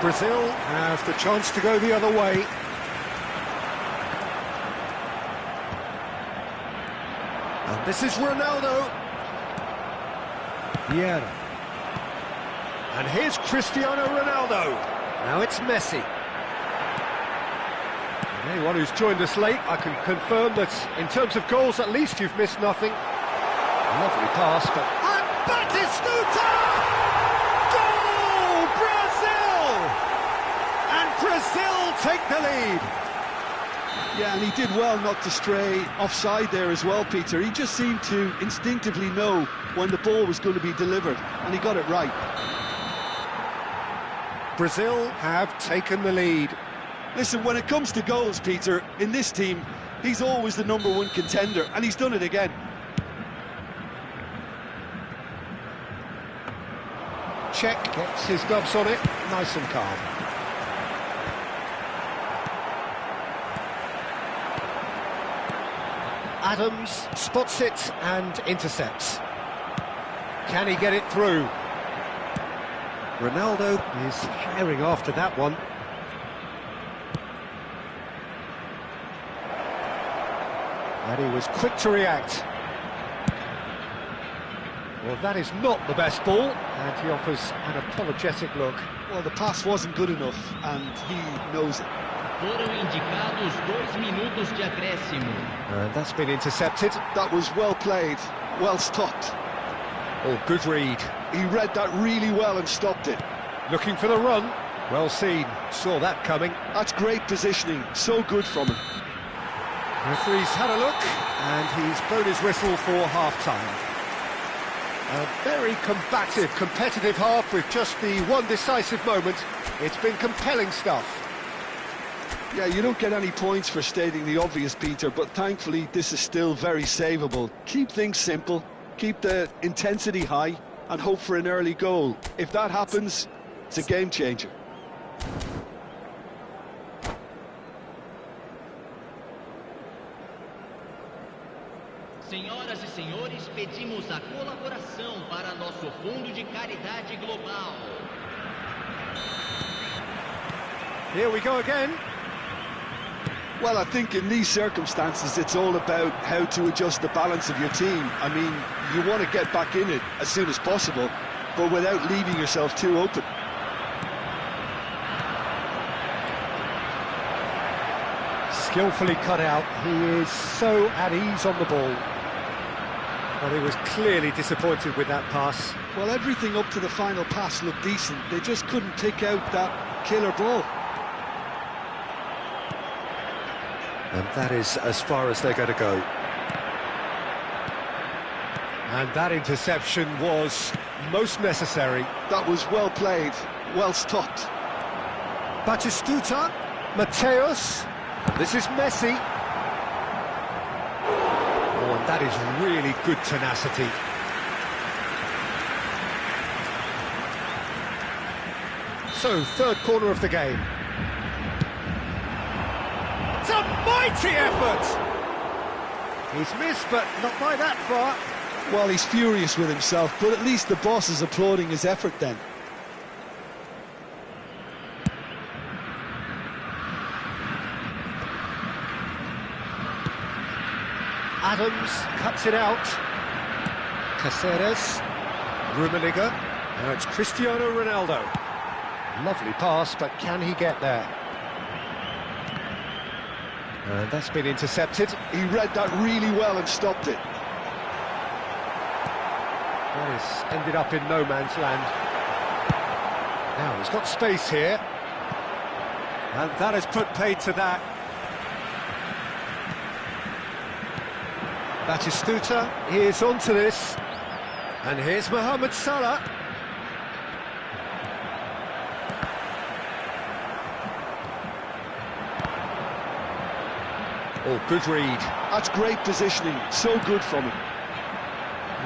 Brazil have the chance to go the other way. And this is Ronaldo. Vieira. And here's Cristiano Ronaldo. Now it's Messi. And anyone who's joined us late, I can confirm that in terms of goals, at least you've missed nothing. Lovely pass, but... And Batistuta! Goal! Brazil! And Brazil take the lead. Yeah, and he did well not to stray offside there as well, Peter. He just seemed to instinctively know when the ball was going to be delivered, and he got it right. Brazil have taken the lead. Listen, when it comes to goals, Peter, in this team, he's always the #1 contender, and he's done it again. Czech gets his gloves on it, nice and calm. Adams spots it and intercepts. Can he get it through? Ronaldo is herring after that one. And he was quick to react. Well, that is not the best ball, and he offers an apologetic look. Well, the pass wasn't good enough, and he knows it. Foram indicados 2 minutos de acréscimo. And that's been intercepted. That was well played, well stopped. Oh, good read. He read that really well and stopped it. Looking for the run. Well seen. Saw that coming. That's great positioning. So good from him. Referee's had a look, and he's blown his whistle for half-time. A very combative, competitive half with just the one decisive moment. It's been compelling stuff. Yeah, you don't get any points for stating the obvious, Peter, but thankfully this is still very savable. Keep things simple, keep the intensity high, and hope for an early goal. If that happens, it's a game changer. Senhoras e senhores, pedimos a colaboração para nosso Fundo de Caridade Global. Here we go again. Well, I think in these circumstances it's all about how to adjust the balance of your team. I mean, you want to get back in it as soon as possible, but without leaving yourself too open. Skillfully cut out. He is so at ease on the ball. But he was clearly disappointed with that pass. Well, everything up to the final pass looked decent. They just couldn't pick out that killer ball. And that is as far as they're going to go. And that interception was most necessary. That was well played, well stopped. Batistuta, Mateus, and this is Messi. Oh, and that is really good tenacity. So, third corner of the game. It's a mighty effort! He's missed, but not by that far. Well, he's furious with himself, but at least the boss is applauding his effort then. Adams cuts it out. Caceres, Rummenigge. Now it's Cristiano Ronaldo. Lovely pass, but can he get there? And that's been intercepted. He read that really well and stopped it. That has ended up in no man's land. Now he's got space here. And that has put paid to that. Batistuta, he is onto this. And here's Mohamed Salah. Oh, good read. That's great positioning, so good from him.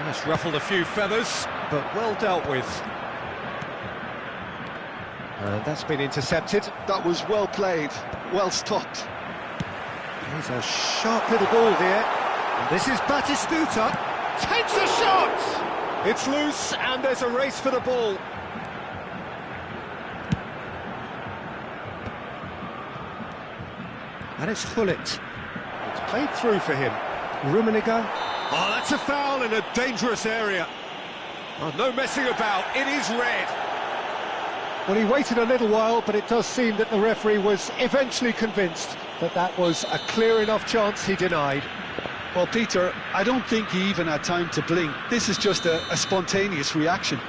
That's ruffled a few feathers, but well dealt with. And that's been intercepted. That was well played, well stopped. Here's a sharp little ball here. And this is Batistuta. Takes a shot! It's loose, and there's a race for the ball. And it's Hullet. It's played through for him. Rummenigge. Oh, that's a foul in a dangerous area. Oh, no messing about, it is red. Well, he waited a little while, but it does seem that the referee was eventually convinced that that was a clear enough chance he denied. Well, Peter, I don't think he even had time to blink. This is just a spontaneous reaction.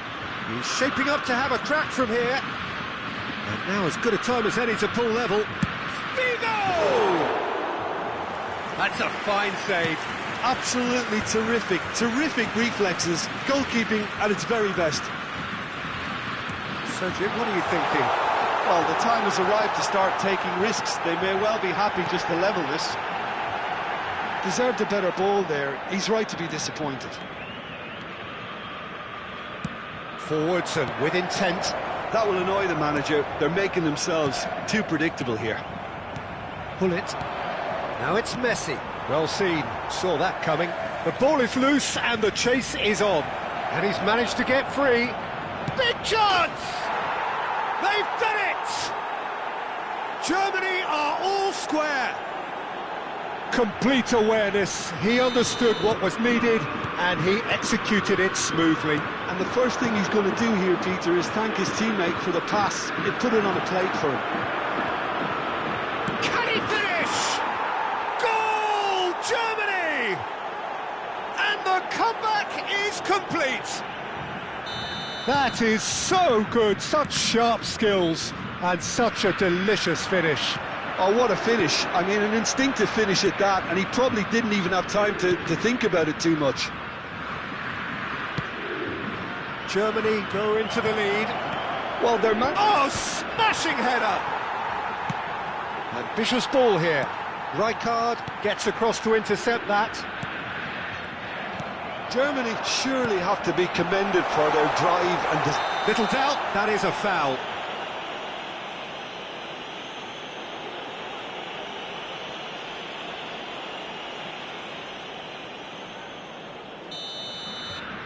He's shaping up to have a crack from here. And now as good a time as any to pull level. Figo! That's a fine save. Absolutely terrific, terrific reflexes. Goalkeeping at its very best. So, Jim, what are you thinking? Well, the time has arrived to start taking risks. They may well be happy just to level this. Deserved a better ball there. He's right to be disappointed. Forwards and with intent. That will annoy the manager. They're making themselves too predictable here. Hullet. Now it's Messi. Well seen. Saw that coming. The ball is loose and the chase is on. And he's managed to get free. Big chance! They've done it! Germany are all square. Complete awareness. He understood what was needed and he executed it smoothly. And the first thing he's going to do here, Peter, is thank his teammate for the pass. It put it on a plate for him. the comeback is complete. That is so good, such sharp skills and such a delicious finish. Oh, what a finish. I mean, an instinctive finish at that, and he probably didn't even have time to think about it too much. Germany go into the lead. Well, they're Oh, smashing header! Ambitious ball here. Rijkaard gets across to intercept that. Germany surely have to be commended for their drive and... Little doubt, that is a foul.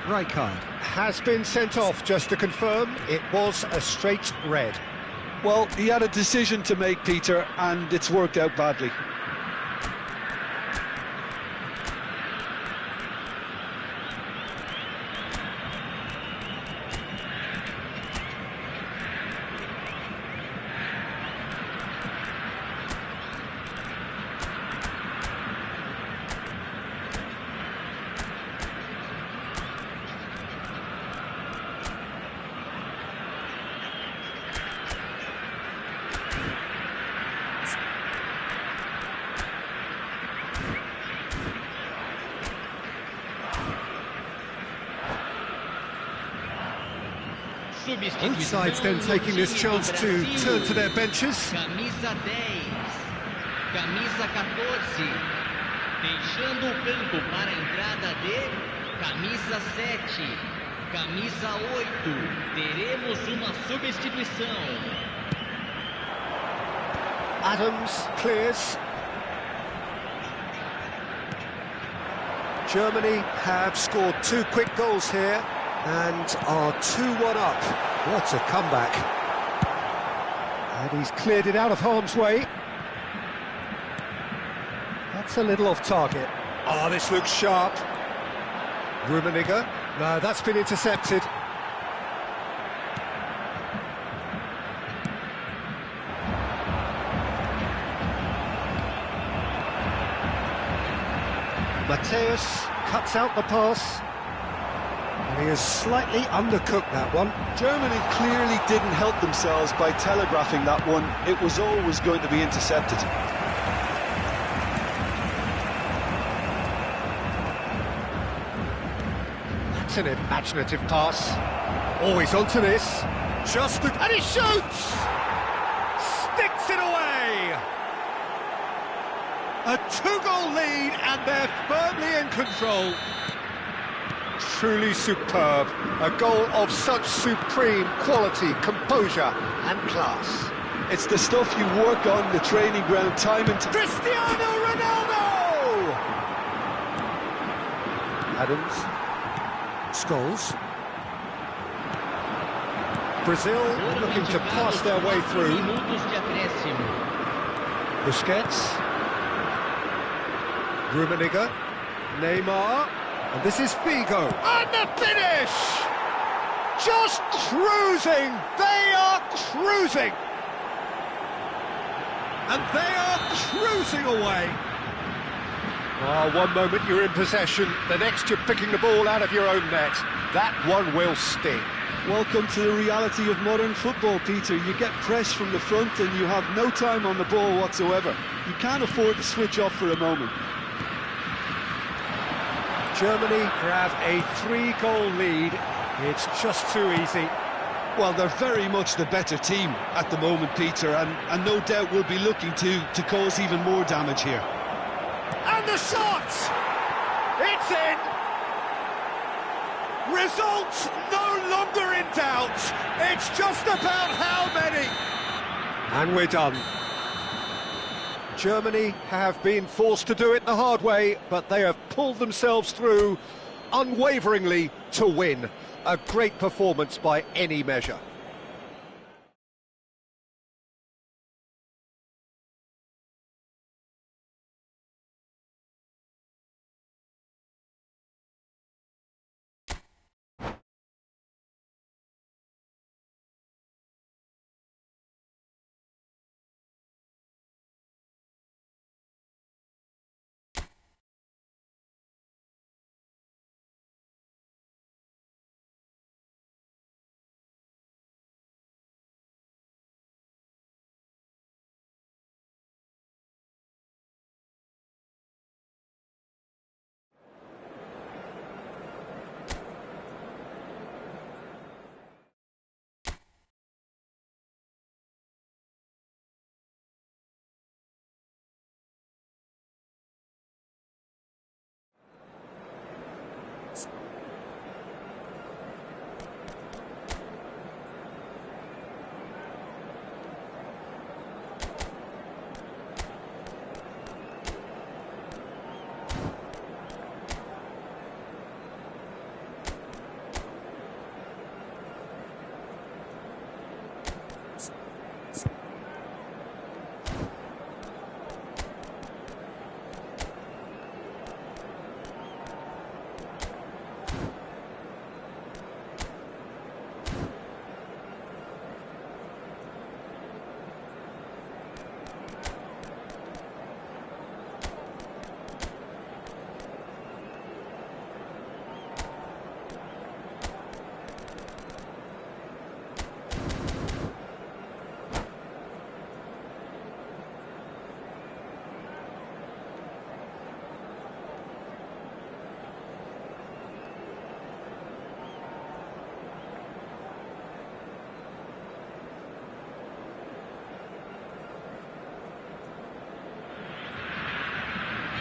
Rijkaard has been sent off, just to confirm, it was a straight red. Well, he had a decision to make, Peter, and it's worked out badly. Both sides then taking this chance to turn to their benches. Camisa 10, camisa 14, deixando o campo para a entrada de camisa 7, camisa 8. Teremos uma substituição. Adams clears. Germany have scored 2 quick goals here and are 2-1 up. What a comeback. And he's cleared it out of harm's way. That's a little off target. Oh, this looks sharp. Rummenigge. No, that's been intercepted. Mateus cuts out the pass. And he has slightly undercooked that one. Germany clearly didn't help themselves by telegraphing that one. It was always going to be intercepted. That's an imaginative pass. Always onto this. And he shoots! Sticks it away! A 2-goal lead and they're firmly in control. Truly superb. A goal of such supreme quality, composure and class. It's the stuff you work on the training ground time and time. Cristiano Ronaldo! Adams. Scholes. Brazil looking to pass their way through. Busquets. Rummenigge. Neymar. And this is Figo. And the finish! Just cruising! They are cruising! And they are cruising away. Oh, one moment you're in possession, the next you're picking the ball out of your own net. That one will sting. Welcome to the reality of modern football, Peter. You get pressed from the front and you have no time on the ball whatsoever. You can't afford to switch off for a moment. Germany grab a 3-goal lead. It's just too easy. Well, they're very much the better team at the moment, Peter, and no doubt will be looking to cause even more damage here. And the shot! It's in! Results no longer in doubt. It's just about how many. And we're done. Germany have been forced to do it the hard way, but they have pulled themselves through unwaveringly to win. A great performance by any measure.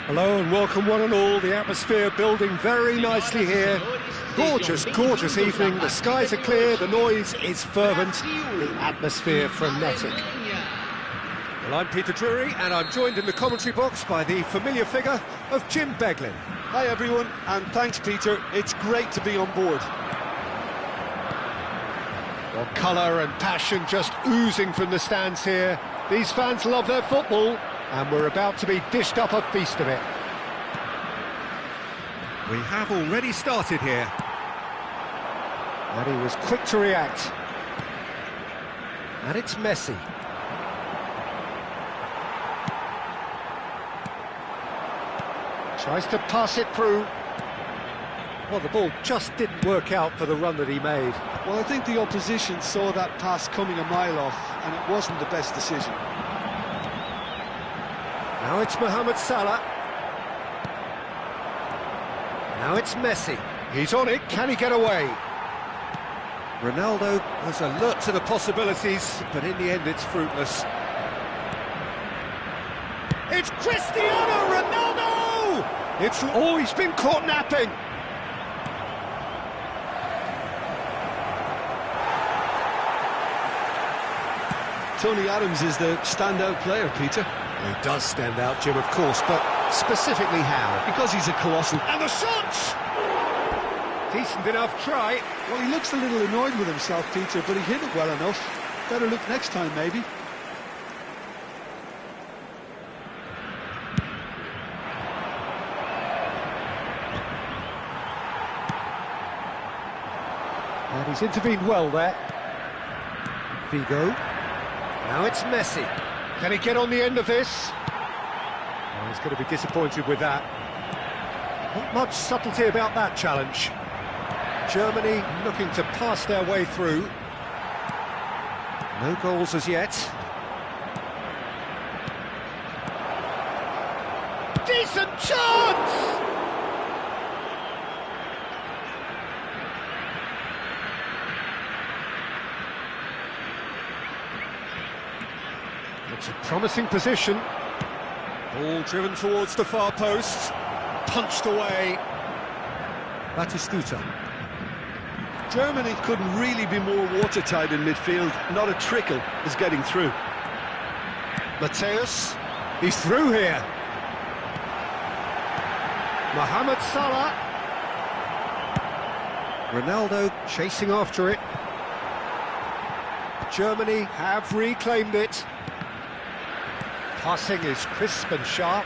Hello and welcome one and all. The atmosphere building very nicely here. Gorgeous, gorgeous evening. The skies are clear, the noise is fervent, the atmosphere frenetic. Well, I'm Peter Drury and I'm joined in the commentary box by the familiar figure of Jim Beglin. Hi everyone, and thanks Peter, it's great to be on board. Well, colour and passion just oozing from the stands here. These fans love their football, and we're about to be dished up a feast of it. We have already started here. And he was quick to react. And it's Messi. Tries to pass it through. Well, the ball just didn't work out for the run that he made. Well, I think the opposition saw that pass coming a mile off, and it wasn't the best decision. Now it's Mohamed Salah. Now it's Messi. He's on it, can he get away? Ronaldo was alert to the possibilities, but in the end it's fruitless. It's Cristiano Ronaldo! He's been caught napping. Tony Adams is the standout player, Peter. He does stand out, Jim, of course, but specifically how? Because he's a colossal. And the shot! Decent enough try. Well, he looks a little annoyed with himself, Peter, but he hit it well enough. Better look next time, maybe. And he's intervened well there. Figo. Now it's Messi. Can he get on the end of this? Oh, he's going to be disappointed with that. Not much subtlety about that challenge. Germany looking to pass their way through. No goals as yet. Decent chance! It's a promising position. Ball driven towards the far post. Punched away. Batistuta. Germany couldn't really be more watertight in midfield. Not a trickle is getting through. Mateus. He's through here. Mohamed Salah. Ronaldo chasing after it. Germany have reclaimed it. Passing is crisp and sharp.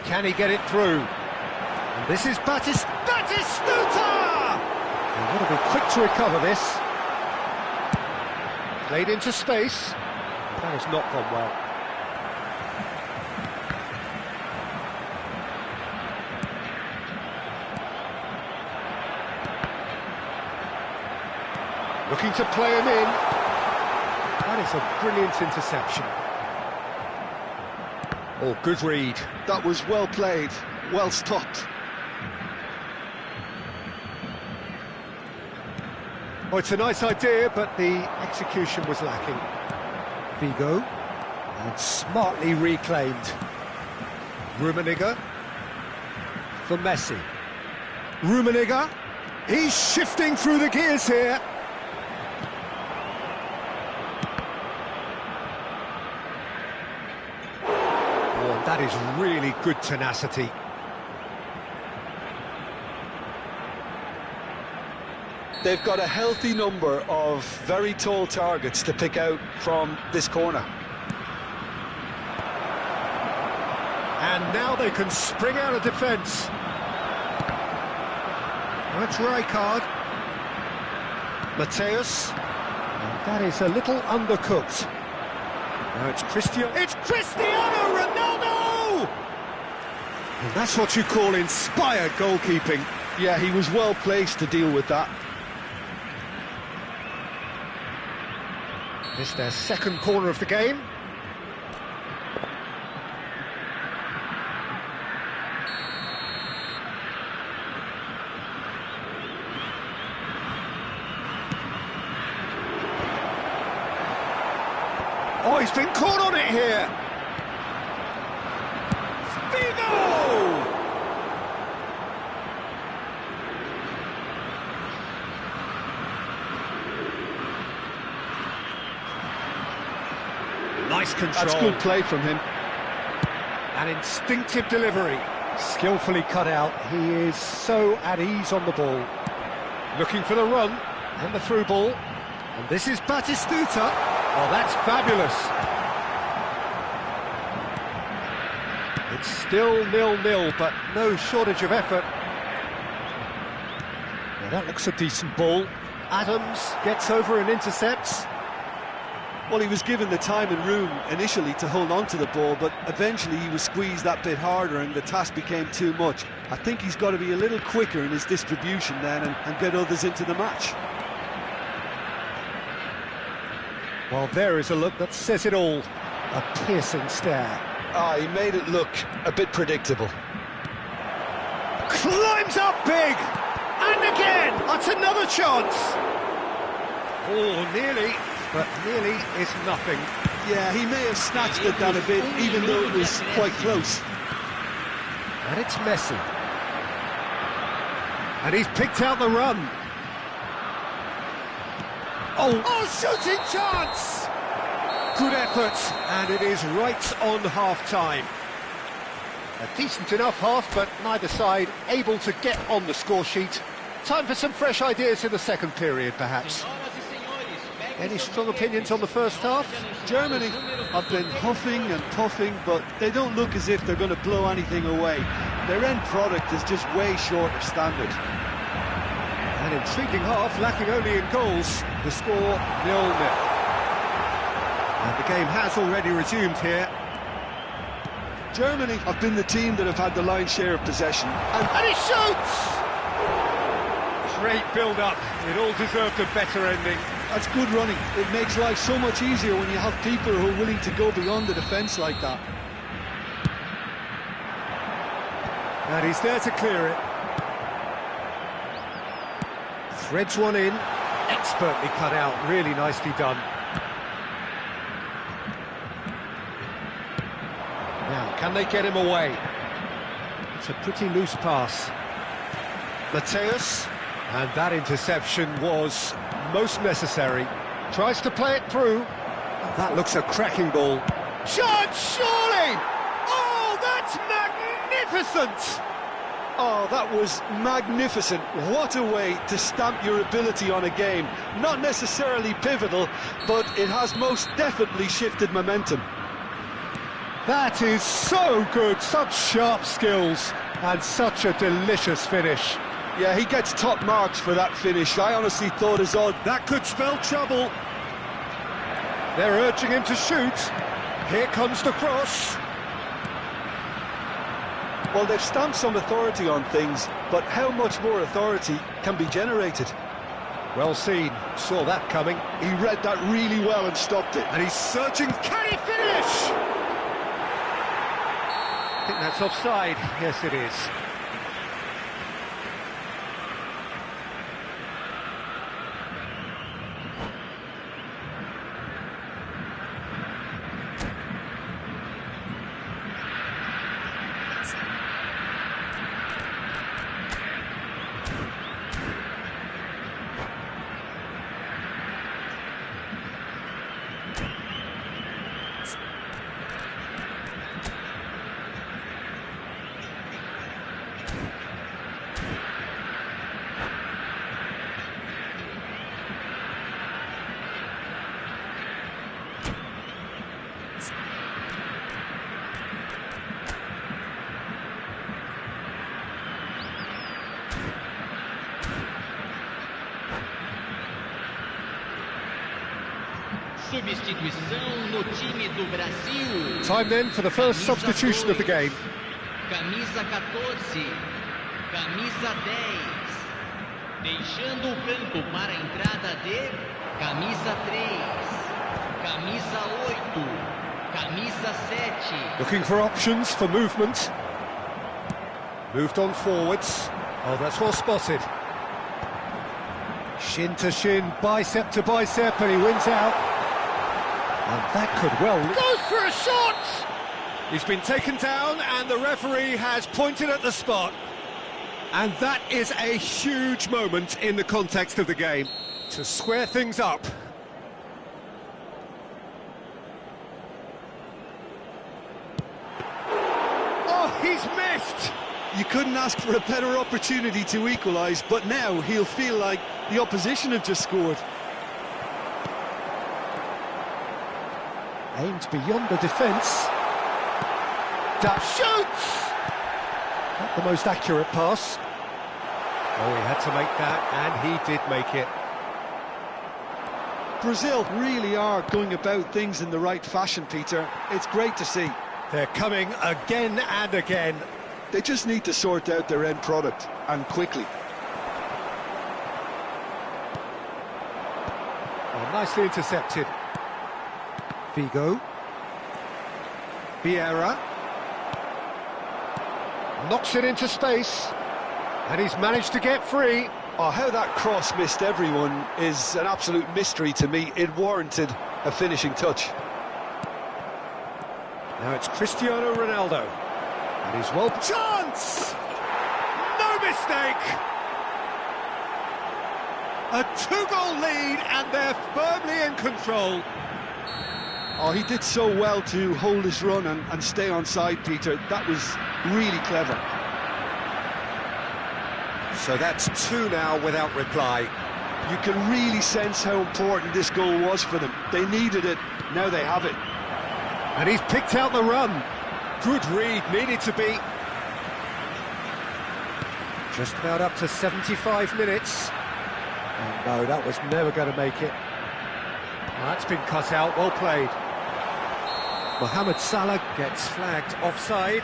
Can he get it through? And this is Batistuta! He'll want to be quick to recover this. Played into space. That has not gone well. Looking to play him in. That is a brilliant interception. Oh, good read. That was well played, well stopped. Oh, it's a nice idea, but the execution was lacking. Figo. And smartly reclaimed. Rummenigge. For Messi. Rummenigge. He's shifting through the gears here. That is really good tenacity. They've got a healthy number of very tall targets to pick out from this corner. And now they can spring out of defence. That's Rijkaard. Mateus. And that is a little undercooked. Now it's Cristiano Ronaldo! And that's what you call inspired goalkeeping. Yeah, he was well placed to deal with that. It's their second corner of the game. he's been caught on it here. Figo! Nice control. That's good play from him. An instinctive delivery. Skillfully cut out. He is so at ease on the ball. Looking for the run and the through ball. And this is Batistuta. Oh, that's fabulous. It's still 0-0, but no shortage of effort. Now that looks a decent ball. Adams gets over and intercepts. Well, he was given the time and room initially to hold on to the ball, but eventually he was squeezed that bit harder and the task became too much. I think he's got to be a little quicker in his distribution then and get others into the match. Well, there is a look that says it all. A piercing stare. Ah, he made it look a bit predictable. Climbs up big! And again! That's another chance! Oh, nearly. But nearly is nothing. Yeah, he may have snatched it down a bit, even though it was quite close. And it's Messi. And he's picked out the run. Oh, shooting chance! Good effort, and it is right on half-time. A decent enough half, but neither side able to get on the score sheet. Time for some fresh ideas in the second period, perhaps. Any strong opinions on the first half? Germany have been huffing and puffing, but they don't look as if they're going to blow anything away. Their end product is just way short of standard. An intriguing half, lacking only in goals. The score 0-0. And the game has already resumed here. Germany have been the team that have had the lion's share of possession. And he shoots! Great build-up. It all deserved a better ending. That's good running. It makes life so much easier when you have people who are willing to go beyond the defence like that. And he's there to clear it. Threads one in. Expertly cut out. Really nicely done. Now, can they get him away? It's a pretty loose pass. Mateus. And that interception was most necessary. Tries to play it through. That looks a cracking ball. Shot, surely! Oh, that's magnificent! Oh, that was magnificent. What a way to stamp your ability on a game. Not necessarily pivotal, but it has most definitely shifted momentum. That is so good. Such sharp skills and such a delicious finish. Yeah, he gets top marks for that finish. I honestly thought as odd. That could spell trouble. They're urging him to shoot. Here comes the cross. Well, they've stamped some authority on things, but how much more authority can be generated? Well seen. Saw that coming. He read that really well and stopped it. And he's searching. Can he finish? I think that's offside. Yes, it is. Substituição no time do Brasil. Time then for the first substitution of the game. Camisa 14, camisa 10. Deixando o campo para a entrada de camisa 3, camisa 8, camisa 7. Looking for options for movement. Moved on forwards. Oh, that's well spotted. Shin to shin, bicep to bicep, and he wins out. And that could well... Goes for a shot! He's been taken down and the referee has pointed at the spot. And that is a huge moment in the context of the game to square things up. Oh, he's missed! You couldn't ask for a better opportunity to equalise, but now he'll feel like the opposition have just scored. Aimed beyond the defence. That shoots! Not the most accurate pass. Oh, he had to make that, and he did make it. Brazil really are going about things in the right fashion, Peter. It's great to see. They're coming again and again. They just need to sort out their end product, and quickly. Oh, nicely intercepted. Vigo. Vieira. Knocks it into space. And he's managed to get free. Oh, how that cross missed everyone is an absolute mystery to me. It warranted a finishing touch. Now it's Cristiano Ronaldo. And he's well... Chance! No mistake! A two-goal lead and they're firmly in control. Oh, he did so well to hold his run and stay on side, Peter. That was really clever. So that's two now without reply. You can really sense how important this goal was for them. They needed it, now they have it. And he's picked out the run. Good read, needed to be. Just about up to 75 minutes. And no, that was never going to make it. Well, that's been cut out, well played. Mohamed Salah gets flagged offside.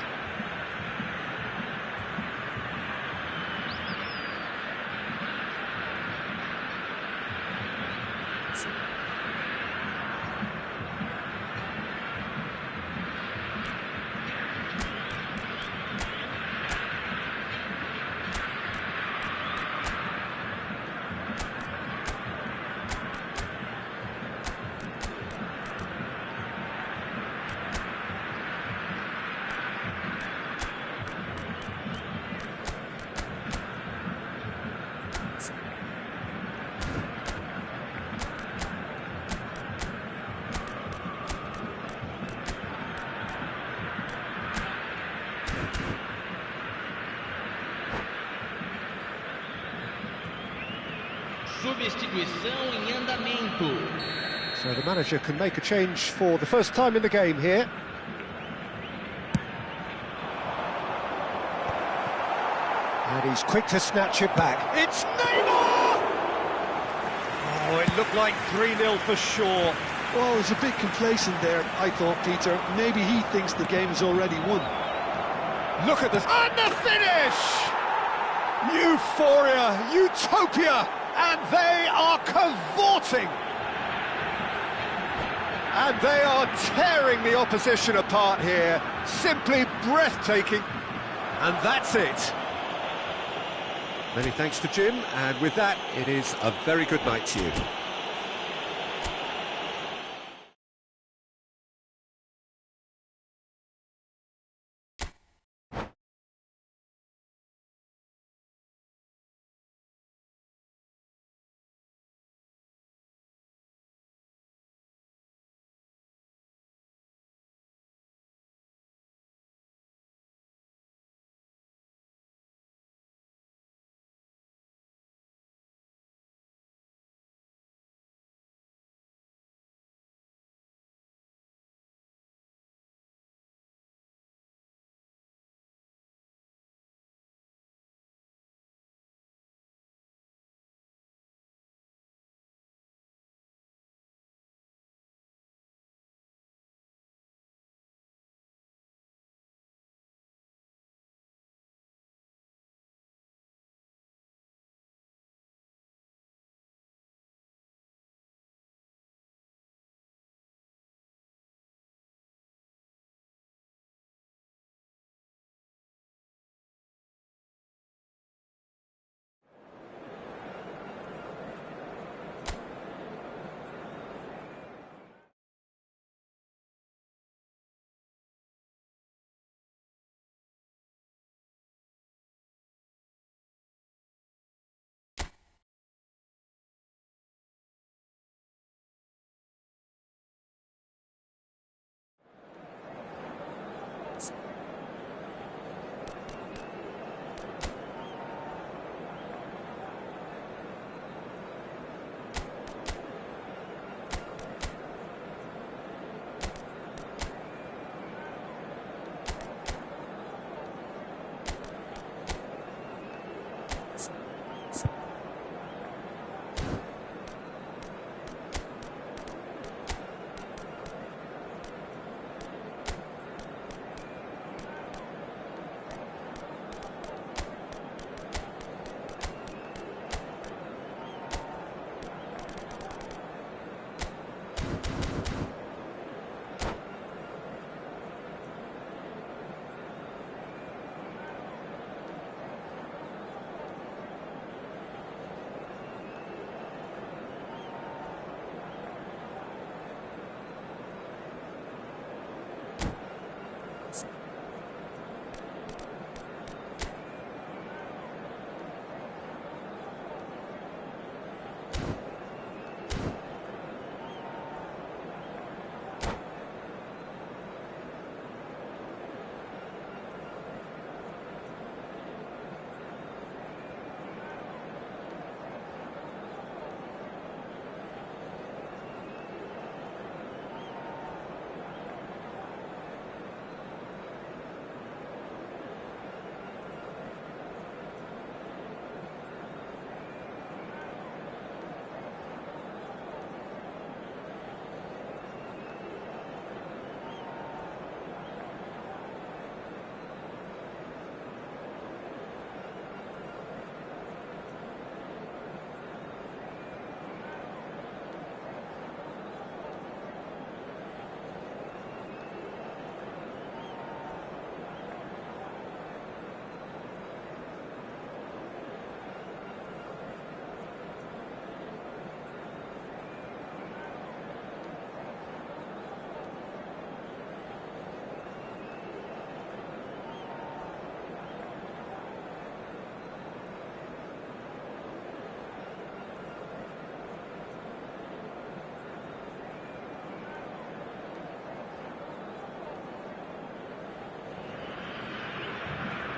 Substituição em andamento. So the manager can make a change for the first time in the game here. And he's quick to snatch it back. It's Neymar! Oh, it looked like 3-0 for sure. Well, he was a bit complacent there, I thought, Peter. Maybe he thinks the game's already won. Look at this. And the finish! Euphoria, utopia! And they are cavorting. And they are tearing the opposition apart here. Simply breathtaking. And that's it. Many thanks to Jim, and with that, it is a very good night to you.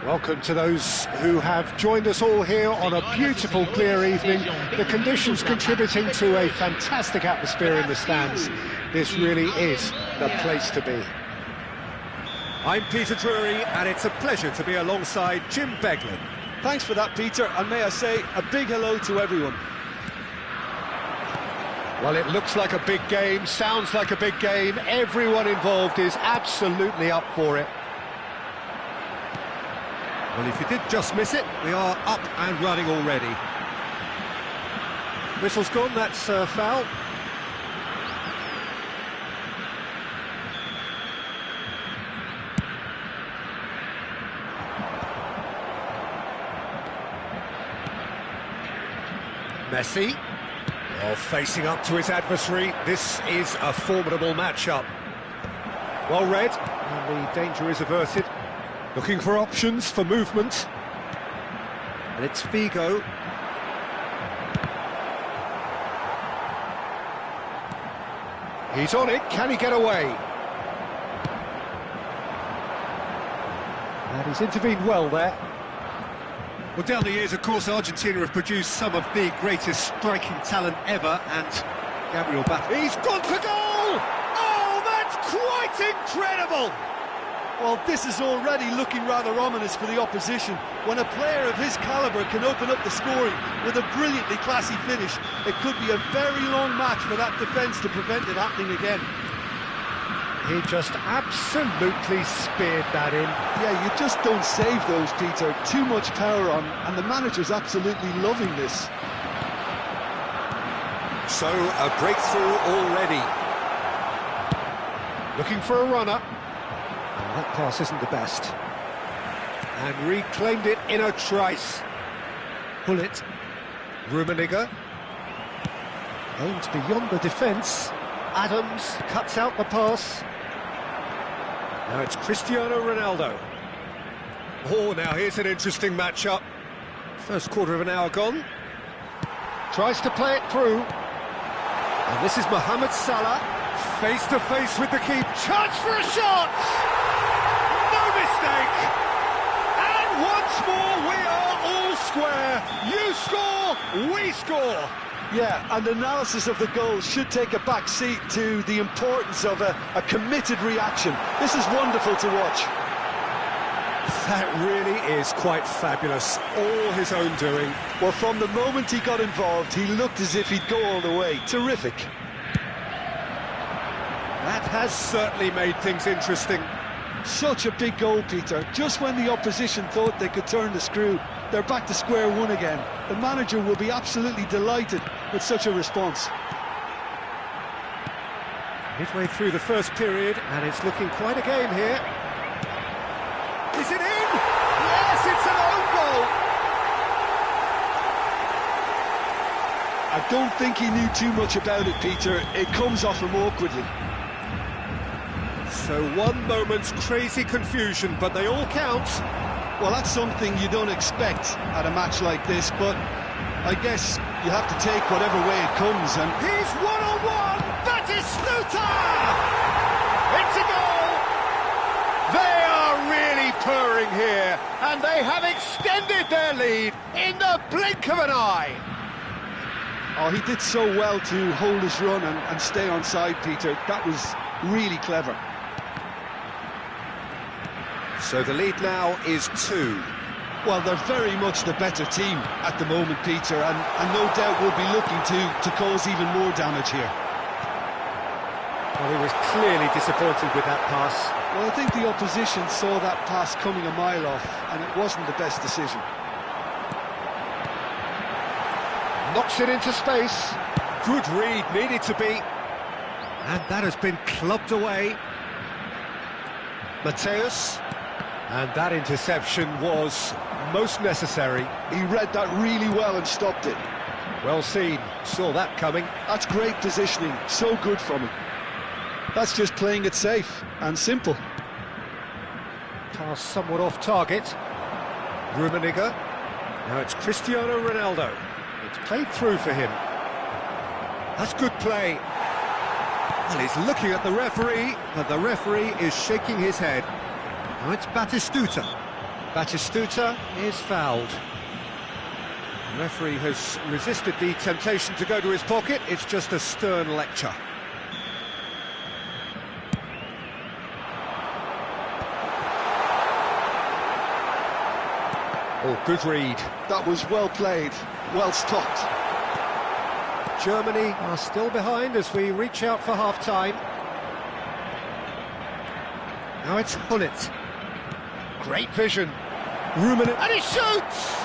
Welcome to those who have joined us all here on a beautiful, clear evening. The conditions contributing to a fantastic atmosphere in the stands. This really is the place to be. I'm Peter Drury, and it's a pleasure to be alongside Jim Beglin. Thanks for that, Peter, and may I say a big hello to everyone. Well, it looks like a big game, sounds like a big game. Everyone involved is absolutely up for it. Well, if you did just miss it, we are up and running already. Whistle's gone, that's a foul. Messi, well, facing up to his adversary. This is a formidable matchup. Well read, and the danger is averted. Looking for options for movement. And it's Figo. He's on it, can he get away? And he's intervened well there. Well, down the years, of course, Argentina have produced some of the greatest striking talent ever, and Gabriel He's gone for goal! Oh, that's quite incredible! Well, this is already looking rather ominous for the opposition. When a player of his calibre can open up the scoring with a brilliantly classy finish, it could be a very long match for that defence to prevent it happening again. He just absolutely speared that in. Yeah, you just don't save those, Peter. Too much power on, and the manager's absolutely loving this. So, a breakthrough already. Looking for a runner. Oh, that pass isn't the best. And reclaimed it in a trice. Bullet. Rummenigge. Aimed beyond the defence. Adams cuts out the pass. Now it's Cristiano Ronaldo. Oh, now here's an interesting matchup. First quarter of an hour gone. Tries to play it through. And this is Mohamed Salah. Face to face with the keeper. Chance for a shot! No mistake! And once more we are all square. You score, we score. Yeah, and analysis of the goal should take a back seat to the importance of a committed reaction. This is wonderful to watch. That really is quite fabulous. All his own doing. Well, from the moment he got involved, he looked as if he'd go all the way. Terrific. That has certainly made things interesting. Such a big goal, Peter. Just when the opposition thought they could turn the screw, they're back to square one again. The manager will be absolutely delighted with such a response. Midway through the first period, and it's looking quite a game here. Is it in? Yes, it's an own goal! I don't think he knew too much about it, Peter. It comes off him awkwardly. So one moment's crazy confusion, but they all count. Well, that's something you don't expect at a match like this, but I guess you have to take whatever way it comes, and... He's one-on-one! That is Sluta! It's a goal! They are really purring here, and they have extended their lead in the blink of an eye. Oh, he did so well to hold his run and stay on side, Peter. That was really clever. So the lead now is 2. Well, they're very much the better team at the moment, Peter, and no doubt will be looking to cause even more damage here. Well, he was clearly disappointed with that pass. Well, I think the opposition saw that pass coming a mile off, and it wasn't the best decision. Knocks it into space. Good read, needed to be. And that has been clubbed away. Mateus. And that interception was most necessary. He read that really well and stopped it. Well seen, saw that coming. That's great positioning, so good from him. That's just playing it safe and simple. Pass somewhat off target. Rummenigge. Now it's Cristiano Ronaldo. It's played through for him. That's good play. Well, he's looking at the referee, but the referee is shaking his head. Now it's Batistuta. Batistuta is fouled. The referee has resisted the temptation to go to his pocket. It's just a stern lecture. Oh, good read. That was well played, well stopped. Germany are still behind as we reach out for half-time. Now it's Hullet. Great vision. Rummenigge, and he shoots!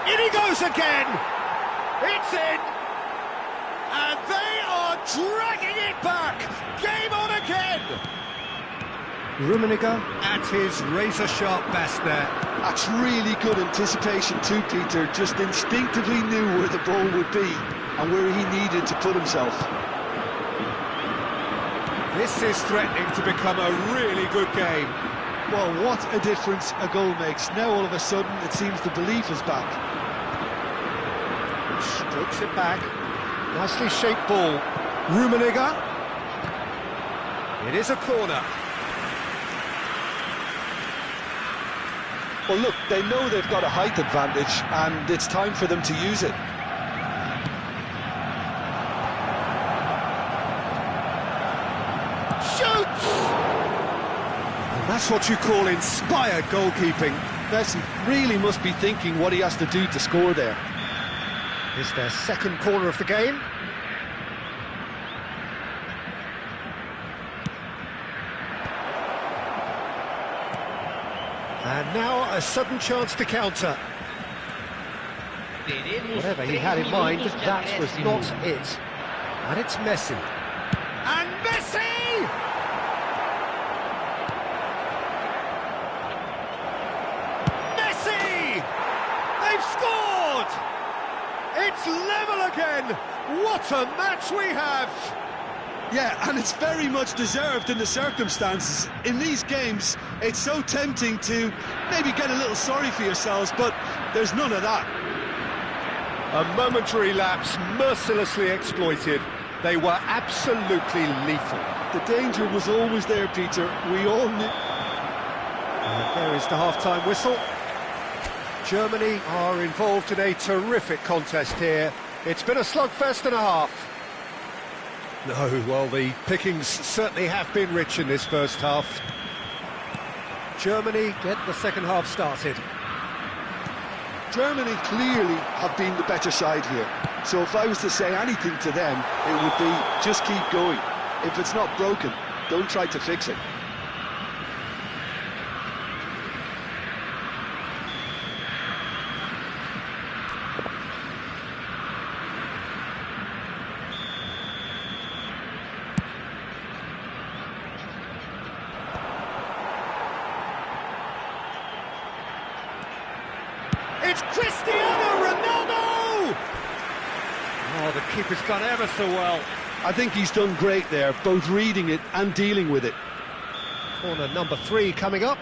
In he goes again! It's in! And they are dragging it back! Game on again! Rummenigge at his razor-sharp best there. That's really good anticipation too, Peter. Just instinctively knew where the ball would be and where he needed to put himself. This is threatening to become a really good game. Well, what a difference a goal makes. Now all of a sudden it seems the belief is back. Strokes it back. Nicely shaped ball. Rummenigge. It is a corner. Well, look, they know they've got a height advantage and it's time for them to use it. Shoots! And that's what you call inspired goalkeeping. Messi really must be thinking what he has to do to score there. It's their second corner of the game. And now a sudden chance to counter. Whatever he had in mind, that was not it. And it's Messi. And Messi! Messi! They've scored! It's level again! What a match we have! Yeah, and it's very much deserved in the circumstances. In these games, it's so tempting to maybe get a little sorry for yourselves, but there's none of that. A momentary lapse mercilessly exploited. They were absolutely lethal. The danger was always there, Peter. We all knew. And there is the half-time whistle. Germany are involved in a terrific contest here. It's been a slugfest and a half. No, well, the pickings certainly have been rich in this first half. Germany get the second half started. Germany clearly have been the better side here. So if I was to say anything to them, it would be just keep going. If it's not broken, don't try to fix it. It's Cristiano Ronaldo! Oh, the keeper's done ever so well. I think he's done great there, both reading it and dealing with it. Corner number 3 coming up.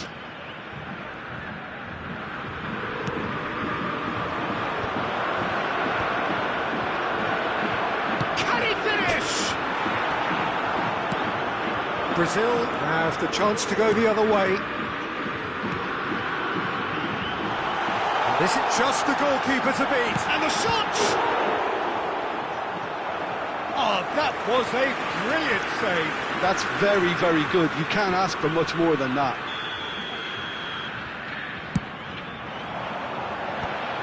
Can he finish? Brazil have the chance to go the other way. This is just the goalkeeper to beat, and the shot! Oh, that was a brilliant save. That's very, very good. You can't ask for much more than that.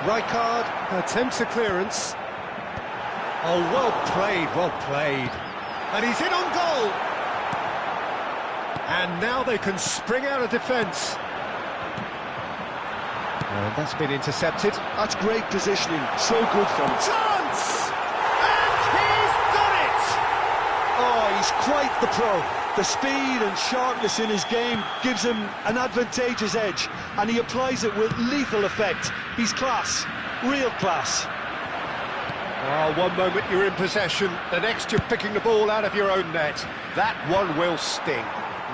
Rijkaard attempts a clearance. Oh, well played, well played. And he's in on goal. And now they can spring out of defence. And that's been intercepted. That's great positioning, so good from him. Chance! And he's done it! Oh, he's quite the pro. The speed and sharpness in his game gives him an advantageous edge, and he applies it with lethal effect. He's class, real class. Oh, one moment you're in possession, the next you're picking the ball out of your own net. That one will sting.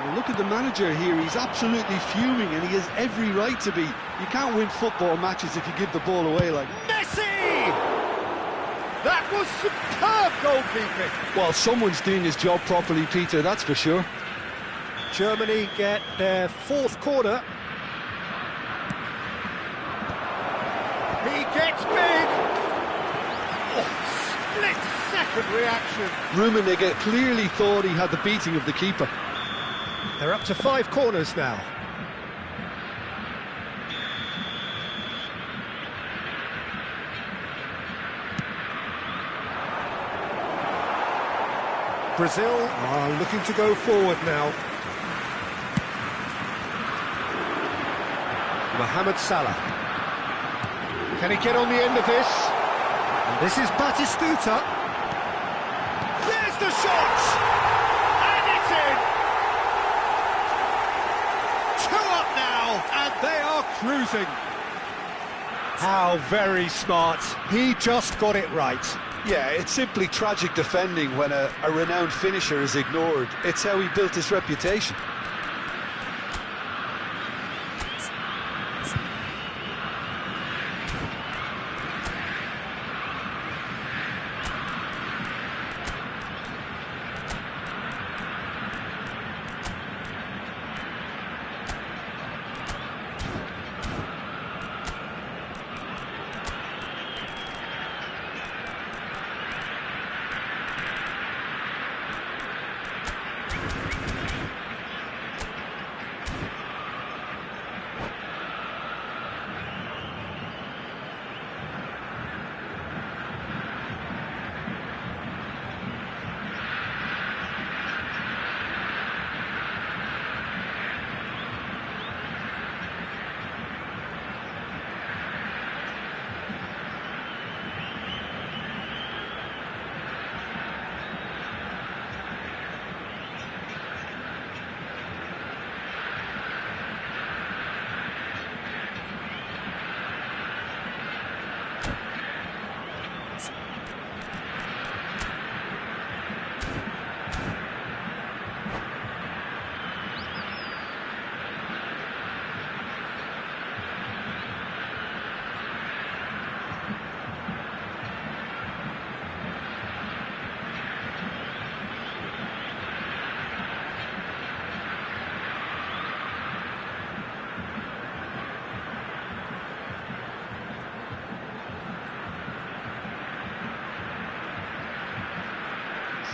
Well, look at the manager here, he's absolutely fuming and he has every right to be. You can't win football matches if you give the ball away like... Messi! That was superb goalkeeping. Well, someone's doing his job properly, Peter, that's for sure. Germany get their 4th corner. He gets big. Oh, split-second reaction. Rummenigge clearly thought he had the beating of the keeper. They're up to 5 corners now. Brazil are looking to go forward now. Mohamed Salah. Can he get on the end of this? And this is Batistuta. There's the shot! And it's in! 2 up now, and they are cruising. How very smart. He just got it right. Yeah, it's simply tragic defending when a renowned finisher is ignored. It's how he built his reputation.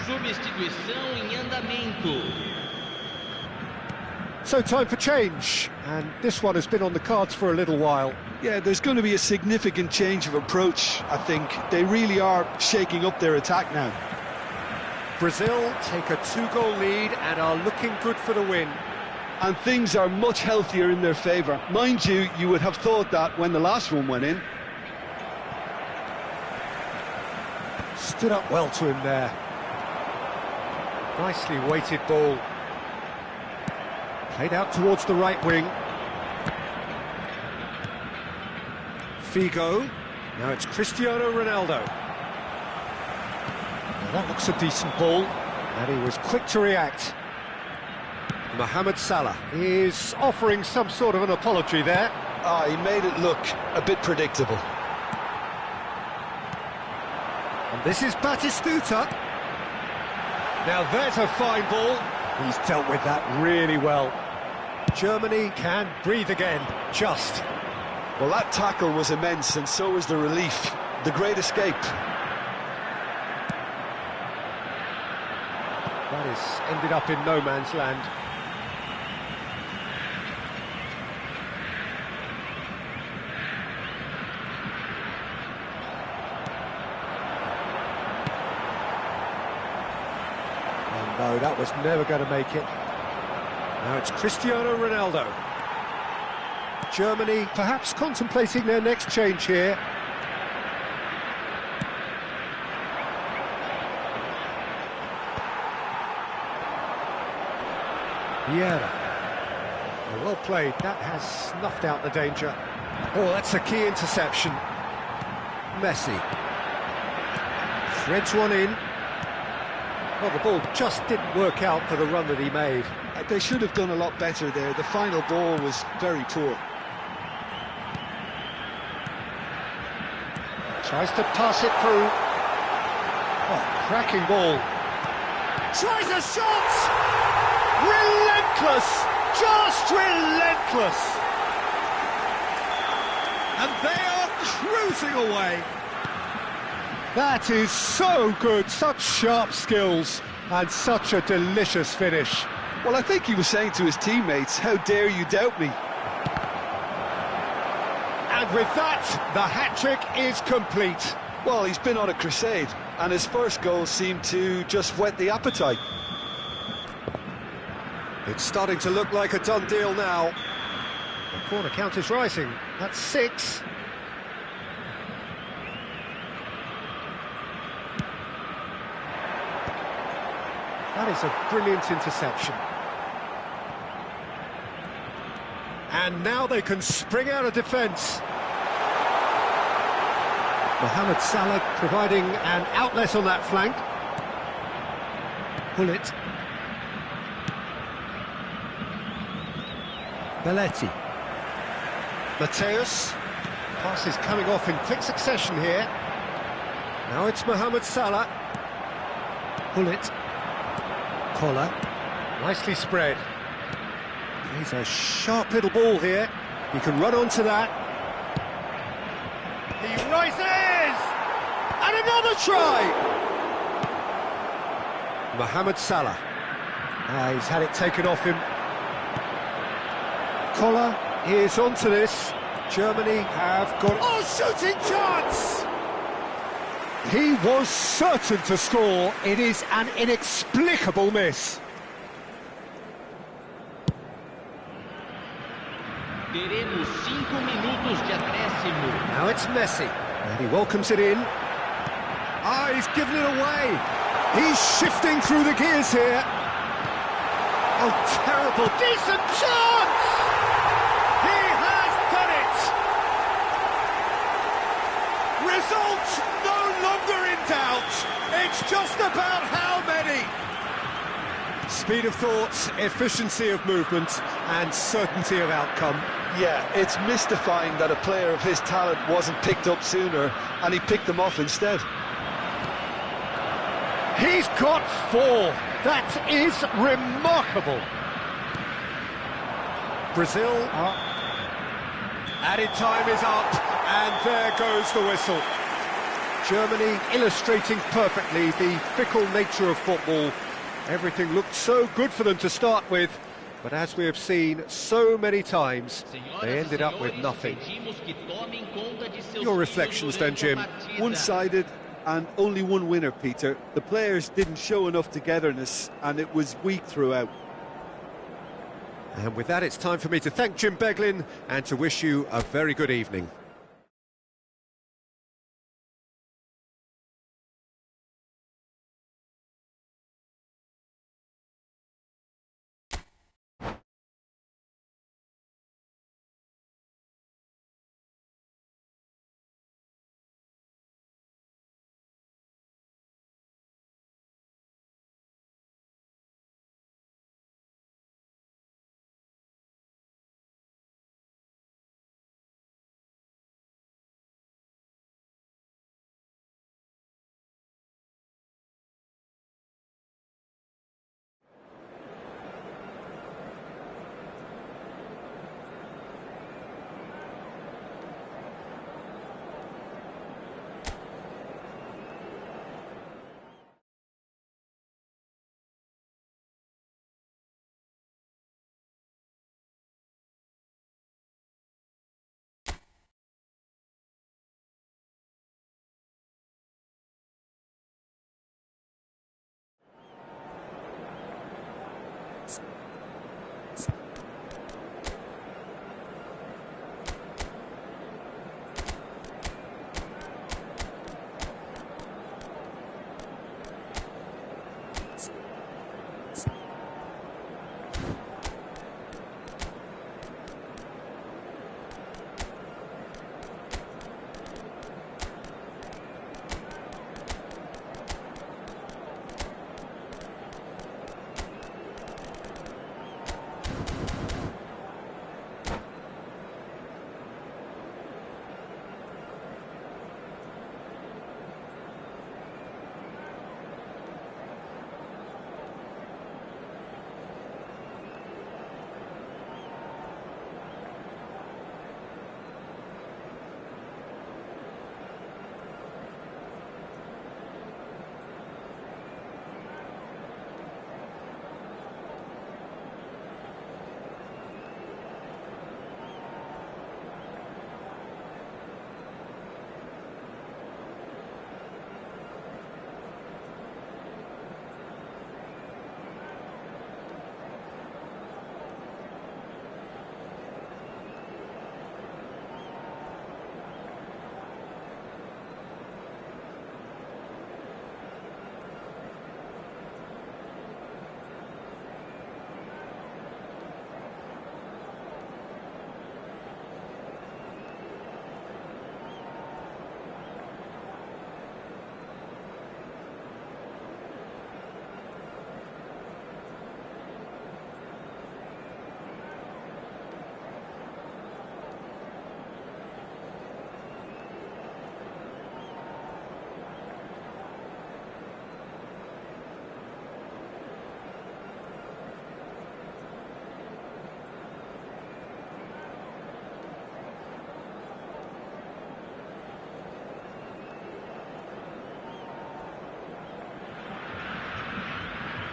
Substituição em andamento. So time for change, and this one has been on the cards for a little while. Yeah, there's going to be a significant change of approach, I think. They really are shaking up their attack now. Brazil take a 2-goal lead and are looking good for the win. And things are much healthier in their favour. Mind you, you would have thought that when the last one went in. Stood up well to him there. Nicely weighted ball. Played out towards the right wing. Figo. Now it's Cristiano Ronaldo. Now that looks a decent ball, and he was quick to react. Mohamed Salah is offering some sort of an apology there. He made it look a bit predictable. And this is Batistuta. Now there's a fine ball. He's dealt with that really well. Germany can breathe again, just. Well, that tackle was immense, and so was the relief. The great escape. That has ended up in no man's land. No, that was never going to make it. Now it's Cristiano Ronaldo. Germany perhaps contemplating their next change here. Vieira. Oh, well played. That has snuffed out the danger. Oh, that's a key interception. Messi. Threads one in. Well, the ball just didn't work out for the run that he made. They should have done a lot better there. The final ball was very poor. Tries to pass it through. Oh, cracking ball. Tries a shot! Relentless! Just relentless! And they are cruising away. That is so good, such sharp skills, and such a delicious finish. Well, I think he was saying to his teammates, how dare you doubt me? And with that, the hat-trick is complete. Well, he's been on a crusade, and his first goal seemed to just whet the appetite. It's starting to look like a done deal now. The corner count is rising. That's 6. That is a brilliant interception. And now they can spring out of defence. Mohamed Salah providing an outlet on that flank. Bullet. Belletti. Mateus. Pass is coming off in quick succession here. Now it's Mohamed Salah. Bullet. Collar. Nicely spread. He's a sharp little ball here. He can run onto that. He rises! And another try! Mohamed Salah. He's had it taken off him. Collar is onto this. Germany have got... Oh, shooting chance! He was certain to score. It is an inexplicable miss. Teremos 5 minutos de acréscimo. Now it's Messi, and he welcomes it in. He's given it away. He's shifting through the gears here. Oh, terrible. Decent chance! He has done it! Result no longer in doubt. It's just about how many. Speed of thought, efficiency of movement, and certainty of outcome. Yeah, it's mystifying that a player of his talent wasn't picked up sooner, and he picked them off instead. He's got 4. That is remarkable. Brazil. Added time is up, and there goes the whistle. Germany illustrating perfectly the fickle nature of football. Everything looked so good for them to start with, but as we have seen so many times, they ended up with nothing. Your reflections then, Jim? One-sided and only one winner, Peter. The players didn't show enough togetherness, and it was weak throughout. And with that, it's time for me to thank Jim Beglin and to wish you a very good evening.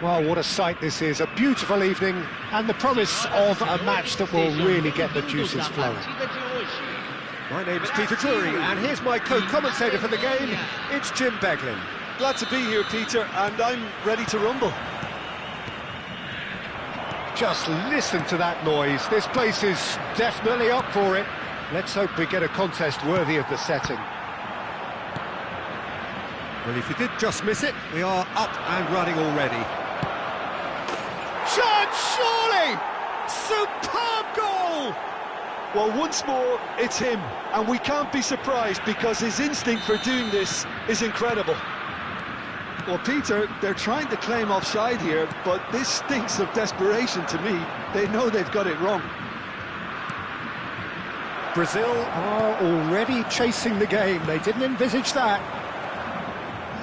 Well, what a sight this is, a beautiful evening, and the promise of a match that will really get the juices flowing. My name's Peter Drury, and here's my co-commentator for the game, it's Jim Beglin. Glad to be here, Peter, and I'm ready to rumble. Just listen to that noise, this place is definitely up for it. Let's hope we get a contest worthy of the setting. Well, if you did just miss it, we are up and running already. Shot, surely! Superb goal! Well, once more, it's him, and we can't be surprised because his instinct for doing this is incredible. Well, Peter, they're trying to claim offside here, but this stinks of desperation to me. They know they've got it wrong. Brazil are already chasing the game. They didn't envisage that.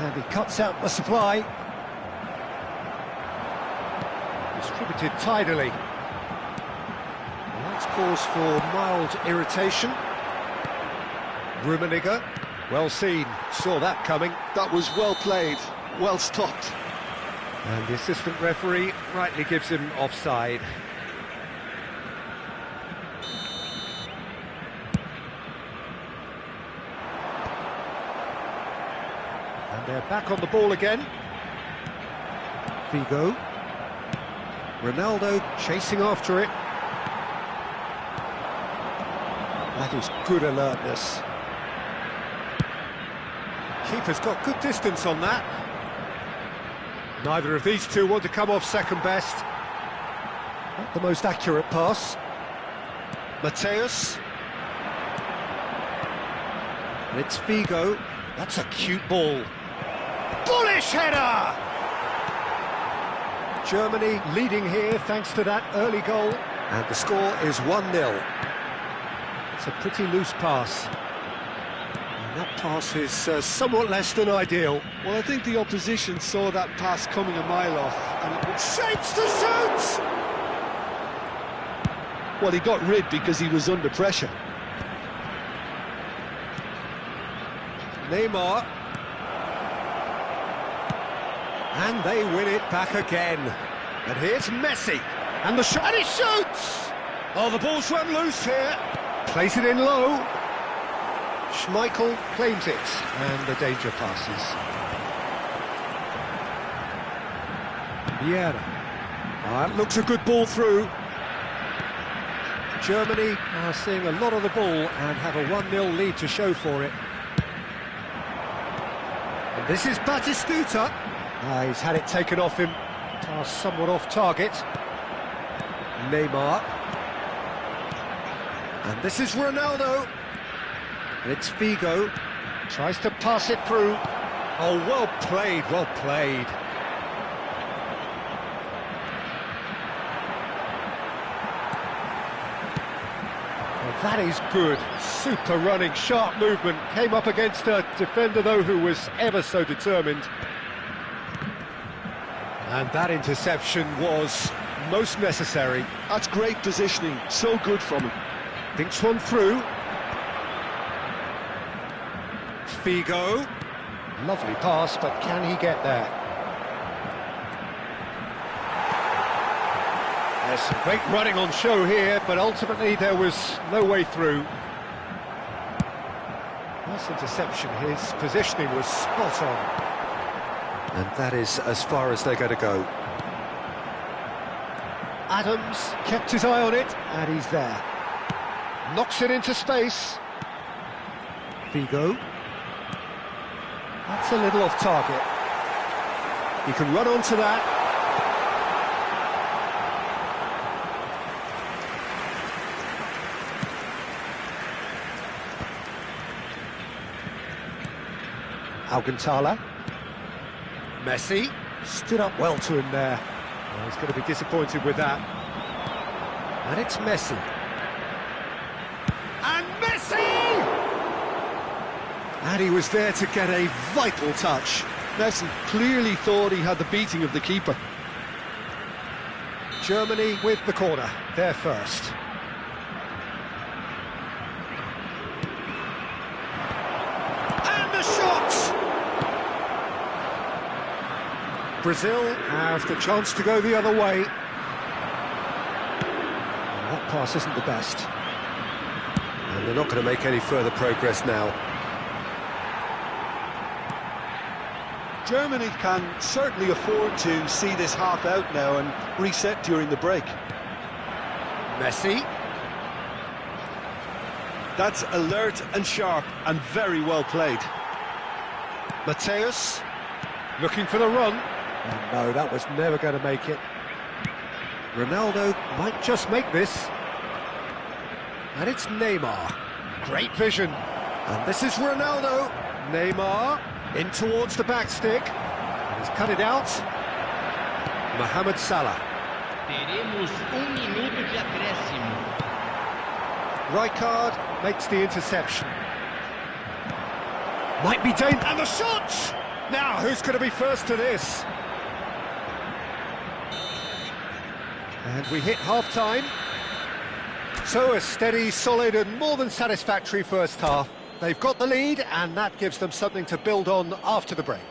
And he cuts out the supply. Distributed tidily. Well, that's cause for mild irritation. Rummenigge, well seen, saw that coming. That was well played, well stopped. And the assistant referee rightly gives him offside. And they're back on the ball again. Figo. Ronaldo chasing after it. That is good alertness. Keeper's got good distance on that. Neither of these two want to come off second best. Not the most accurate pass. Mateus. And it's Figo. That's a cute ball. Bullish header! Germany leading here thanks to that early goal. And the score is 1-0. It's a pretty loose pass. And that pass is somewhat less than ideal. Well, I think the opposition saw that pass coming a mile off. And it Shapes to shoot! Well, he got rid because he was under pressure. Neymar. And they win it back again. And here's Messi. And the shot. And he shoots! Oh, the ball's run loose here. Plays it in low. Schmeichel claims it. And the danger passes. Vieira. That looks a good ball through. Germany are seeing a lot of the ball and have a 1-0 lead to show for it. And this is Batistuta. He's had it taken off him. Pass somewhat off target. Neymar. And this is Ronaldo. And it's Figo. Tries to pass it through. Oh, well played, well played. Well, that is good. Super running, sharp movement. Came up against a defender, though, who was ever so determined. And that interception was most necessary. That's great positioning, so good from him. Thinks one through. Figo. Lovely pass, but can he get there? There's some great running on show here, but ultimately there was no way through. Nice interception, his positioning was spot on. And that is as far as they're going to go. Adams kept his eye on it, and he's there. Knocks it into space. Figo. That's a little off target. He can run onto that. Alcantara. Messi stood up well to him there. Well, he's going to be disappointed with that. And it's Messi. And Messi! And he was there to get a vital touch. Messi clearly thought he had the beating of the keeper. Germany with the corner, they're first. And the shot! Brazil have the chance to go the other way. That pass isn't the best. And they're not going to make any further progress now. Germany can certainly afford to see this half out now and reset during the break. Messi. That's alert and sharp and very well played. Mateus, looking for the run. And no, that was never going to make it. Ronaldo might just make this. And it's Neymar. Great vision. And this is Ronaldo. Neymar in towards the back stick. And he's cut it out. Mohamed Salah. Teremos minuto de acréscimo. Rijkaard makes the interception. Might be dangerous. And the shot! Now, who's going to be first to this? And we hit half-time. So a steady, solid and more than satisfactory first half. They've got the lead and that gives them something to build on after the break.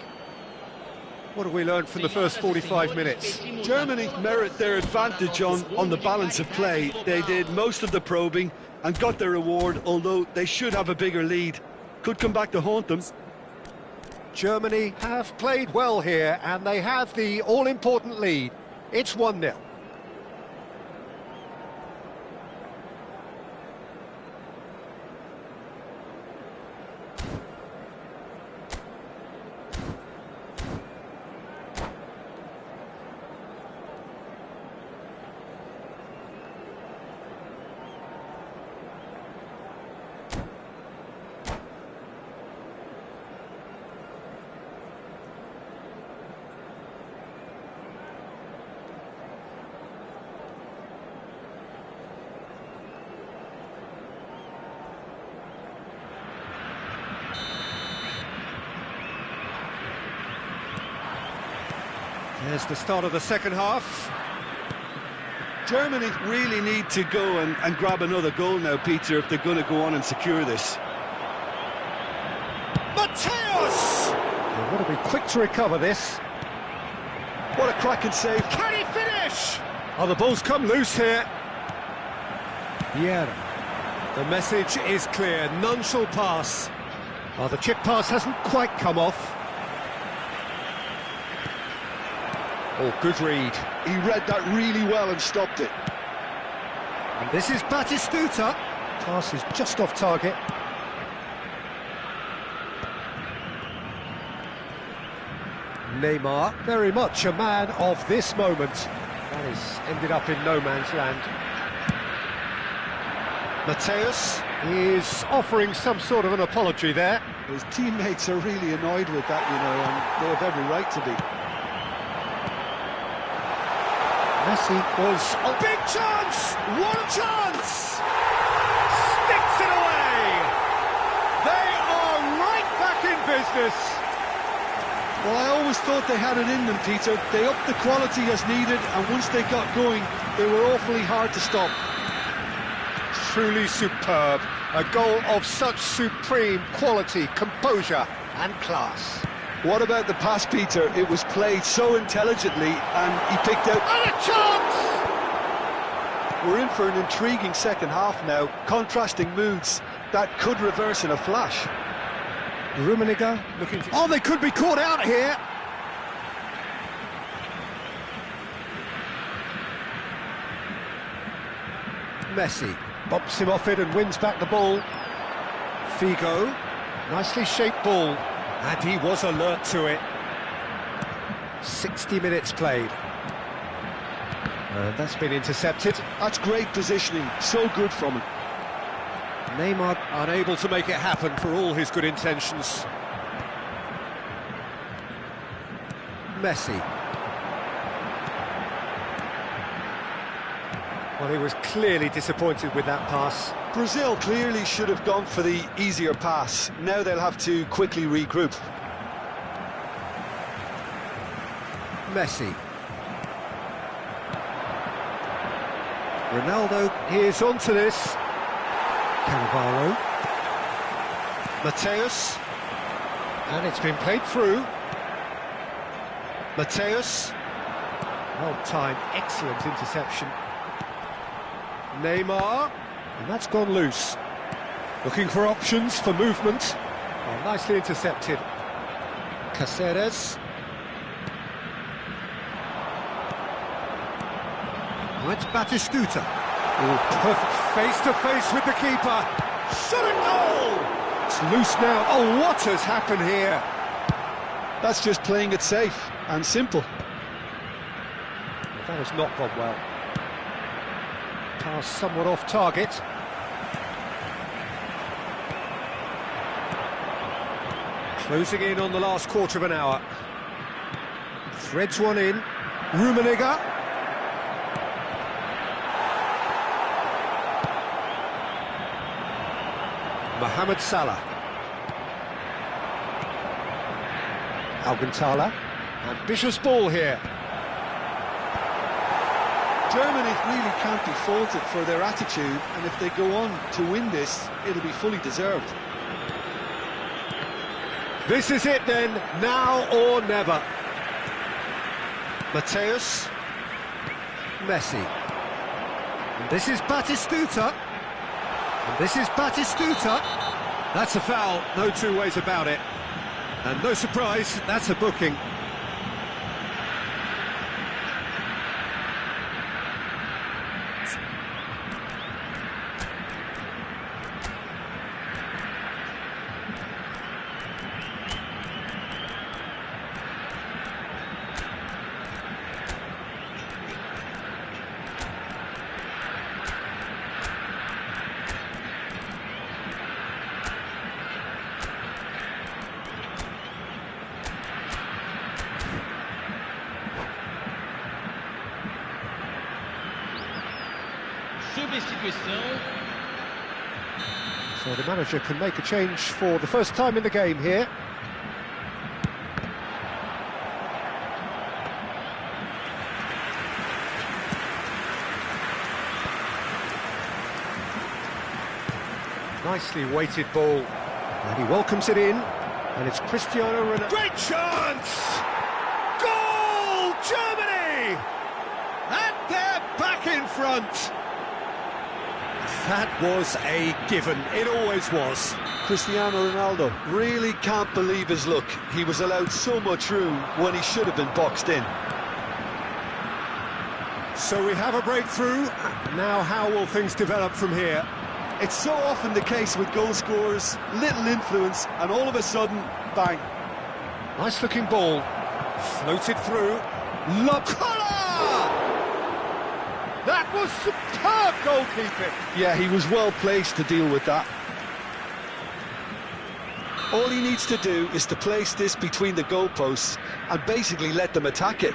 What have we learned from the first 45 minutes? Germany merit their advantage on the balance of play. They did most of the probing and got their reward, although they should have a bigger lead. Could come back to haunt them. Germany have played well here and they have the all-important lead. It's 1-0. There's the start of the second half. Germany really need to go and grab another goal now, Peter, if they're going to go on and secure this. Mateus! They've got to be quick to recover this. What a cracking save. Can he finish? Oh, the ball's come loose here. Yeah. The message is clear. None shall pass. Oh, the chip pass hasn't quite come off. Oh, good read. He read that really well and stopped it. And this is Batistuta. Pass is just off target. Neymar, very much a man of this moment. That is ended up in no man's land. Mateus is offering some sort of an apology there. His teammates are really annoyed with that, you know, and they have every right to be. Messi was a big chance! What a chance! Sticks it away! They are right back in business! Well, I always thought they had it in them, Peter. They upped the quality as needed, and once they got going, they were awfully hard to stop. Truly superb. A goal of such supreme quality, composure and class. What about the pass, Peter? It was played so intelligently, and he picked out... And a chance! We're in for an intriguing second half now, contrasting moods that could reverse in a flash. Rummenigge looking for... Oh, they could be caught out here! Messi bumps him off it and wins back the ball. Figo, nicely shaped ball. And he was alert to it. 60 minutes played. And that's been intercepted. That's great positioning, so good from him. Neymar unable to make it happen for all his good intentions. Messi. Well, he was clearly disappointed with that pass. Brazil clearly should have gone for the easier pass. Now they'll have to quickly regroup. Messi. Ronaldo is onto this. Cannavaro. Mateus. And it's been played through. Mateus. Well timed, excellent interception. Neymar, and that's gone loose. Looking for options for movement. Oh, nicely intercepted. Caceres. Oh, it's Batistuta. Oh, perfect face-to-face with the keeper. Shot at goal! It's loose now. Oh, what has happened here? That's just playing it safe and simple. That has not gone well. Pass somewhat off target. Closing in on the last quarter of an hour. Threads one in. Rummenigge. Mohamed Salah. Alcantara. Ambitious ball here. Germany really can't be faulted for their attitude, and if they go on to win this, it'll be fully deserved. This is it then, now or never. Mateus. Messi. And this is Batistuta. And this is Batistuta. That's a foul, no two ways about it. And no surprise, that's a booking. Substituição. So the manager can make a change for the first time in the game here. Nicely weighted ball. And he welcomes it in. And it's Cristiano Ronaldo. Great chance! Goal! Germany! And they're back in front. That was a given. It always was. Cristiano Ronaldo really can't believe his luck. He was allowed so much room when he should have been boxed in. So we have a breakthrough. Now how will things develop from here? It's so often the case with goal scorers, little influence, and all of a sudden, bang. Nice looking ball. Floated through. Locola! That was superb goalkeeping. Yeah, he was well placed to deal with that. All he needs to do is to place this between the goalposts and basically let them attack it.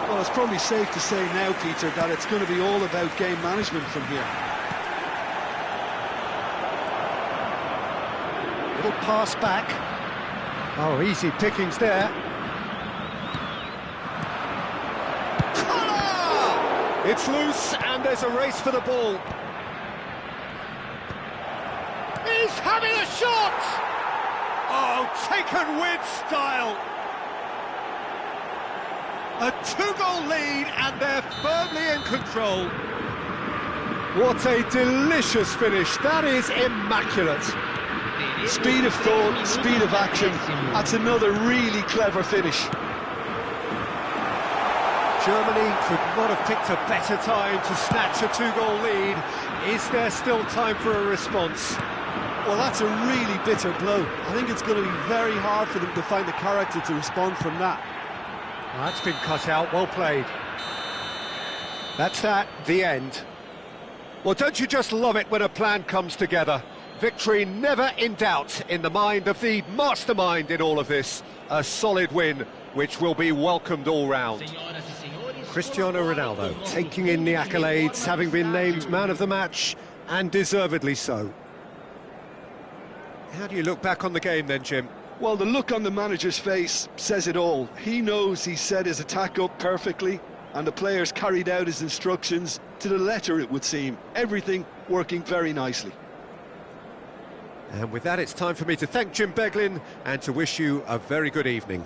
Well, it's probably safe to say now, Peter, that it's going to be all about game management from here. Little pass back. Oh, easy pickings there. It's loose, and there's a race for the ball. He's having a shot! Oh, taken with style. A two-goal lead, and they're firmly in control. What a delicious finish. That is immaculate. Speed of thought, speed of action. That's another really clever finish. Germany could not have picked a better time to snatch a two-goal lead. Is there still time for a response? Well, that's a really bitter blow. I think it's going to be very hard for them to find the character to respond from that. Well, that's been cut out, well played. That's that, the end. Well, don't you just love it when a plan comes together? Victory never in doubt in the mind of the mastermind in all of this. A solid win, which will be welcomed all round. Cristiano Ronaldo taking in the accolades, having been named man of the match, and deservedly so. How do you look back on the game then, Jim? Well, the look on the manager's face says it all. He knows he set his attack up perfectly, and the players carried out his instructions to the letter, it would seem. Everything working very nicely. And with that, it's time for me to thank Jim Beglin and to wish you a very good evening.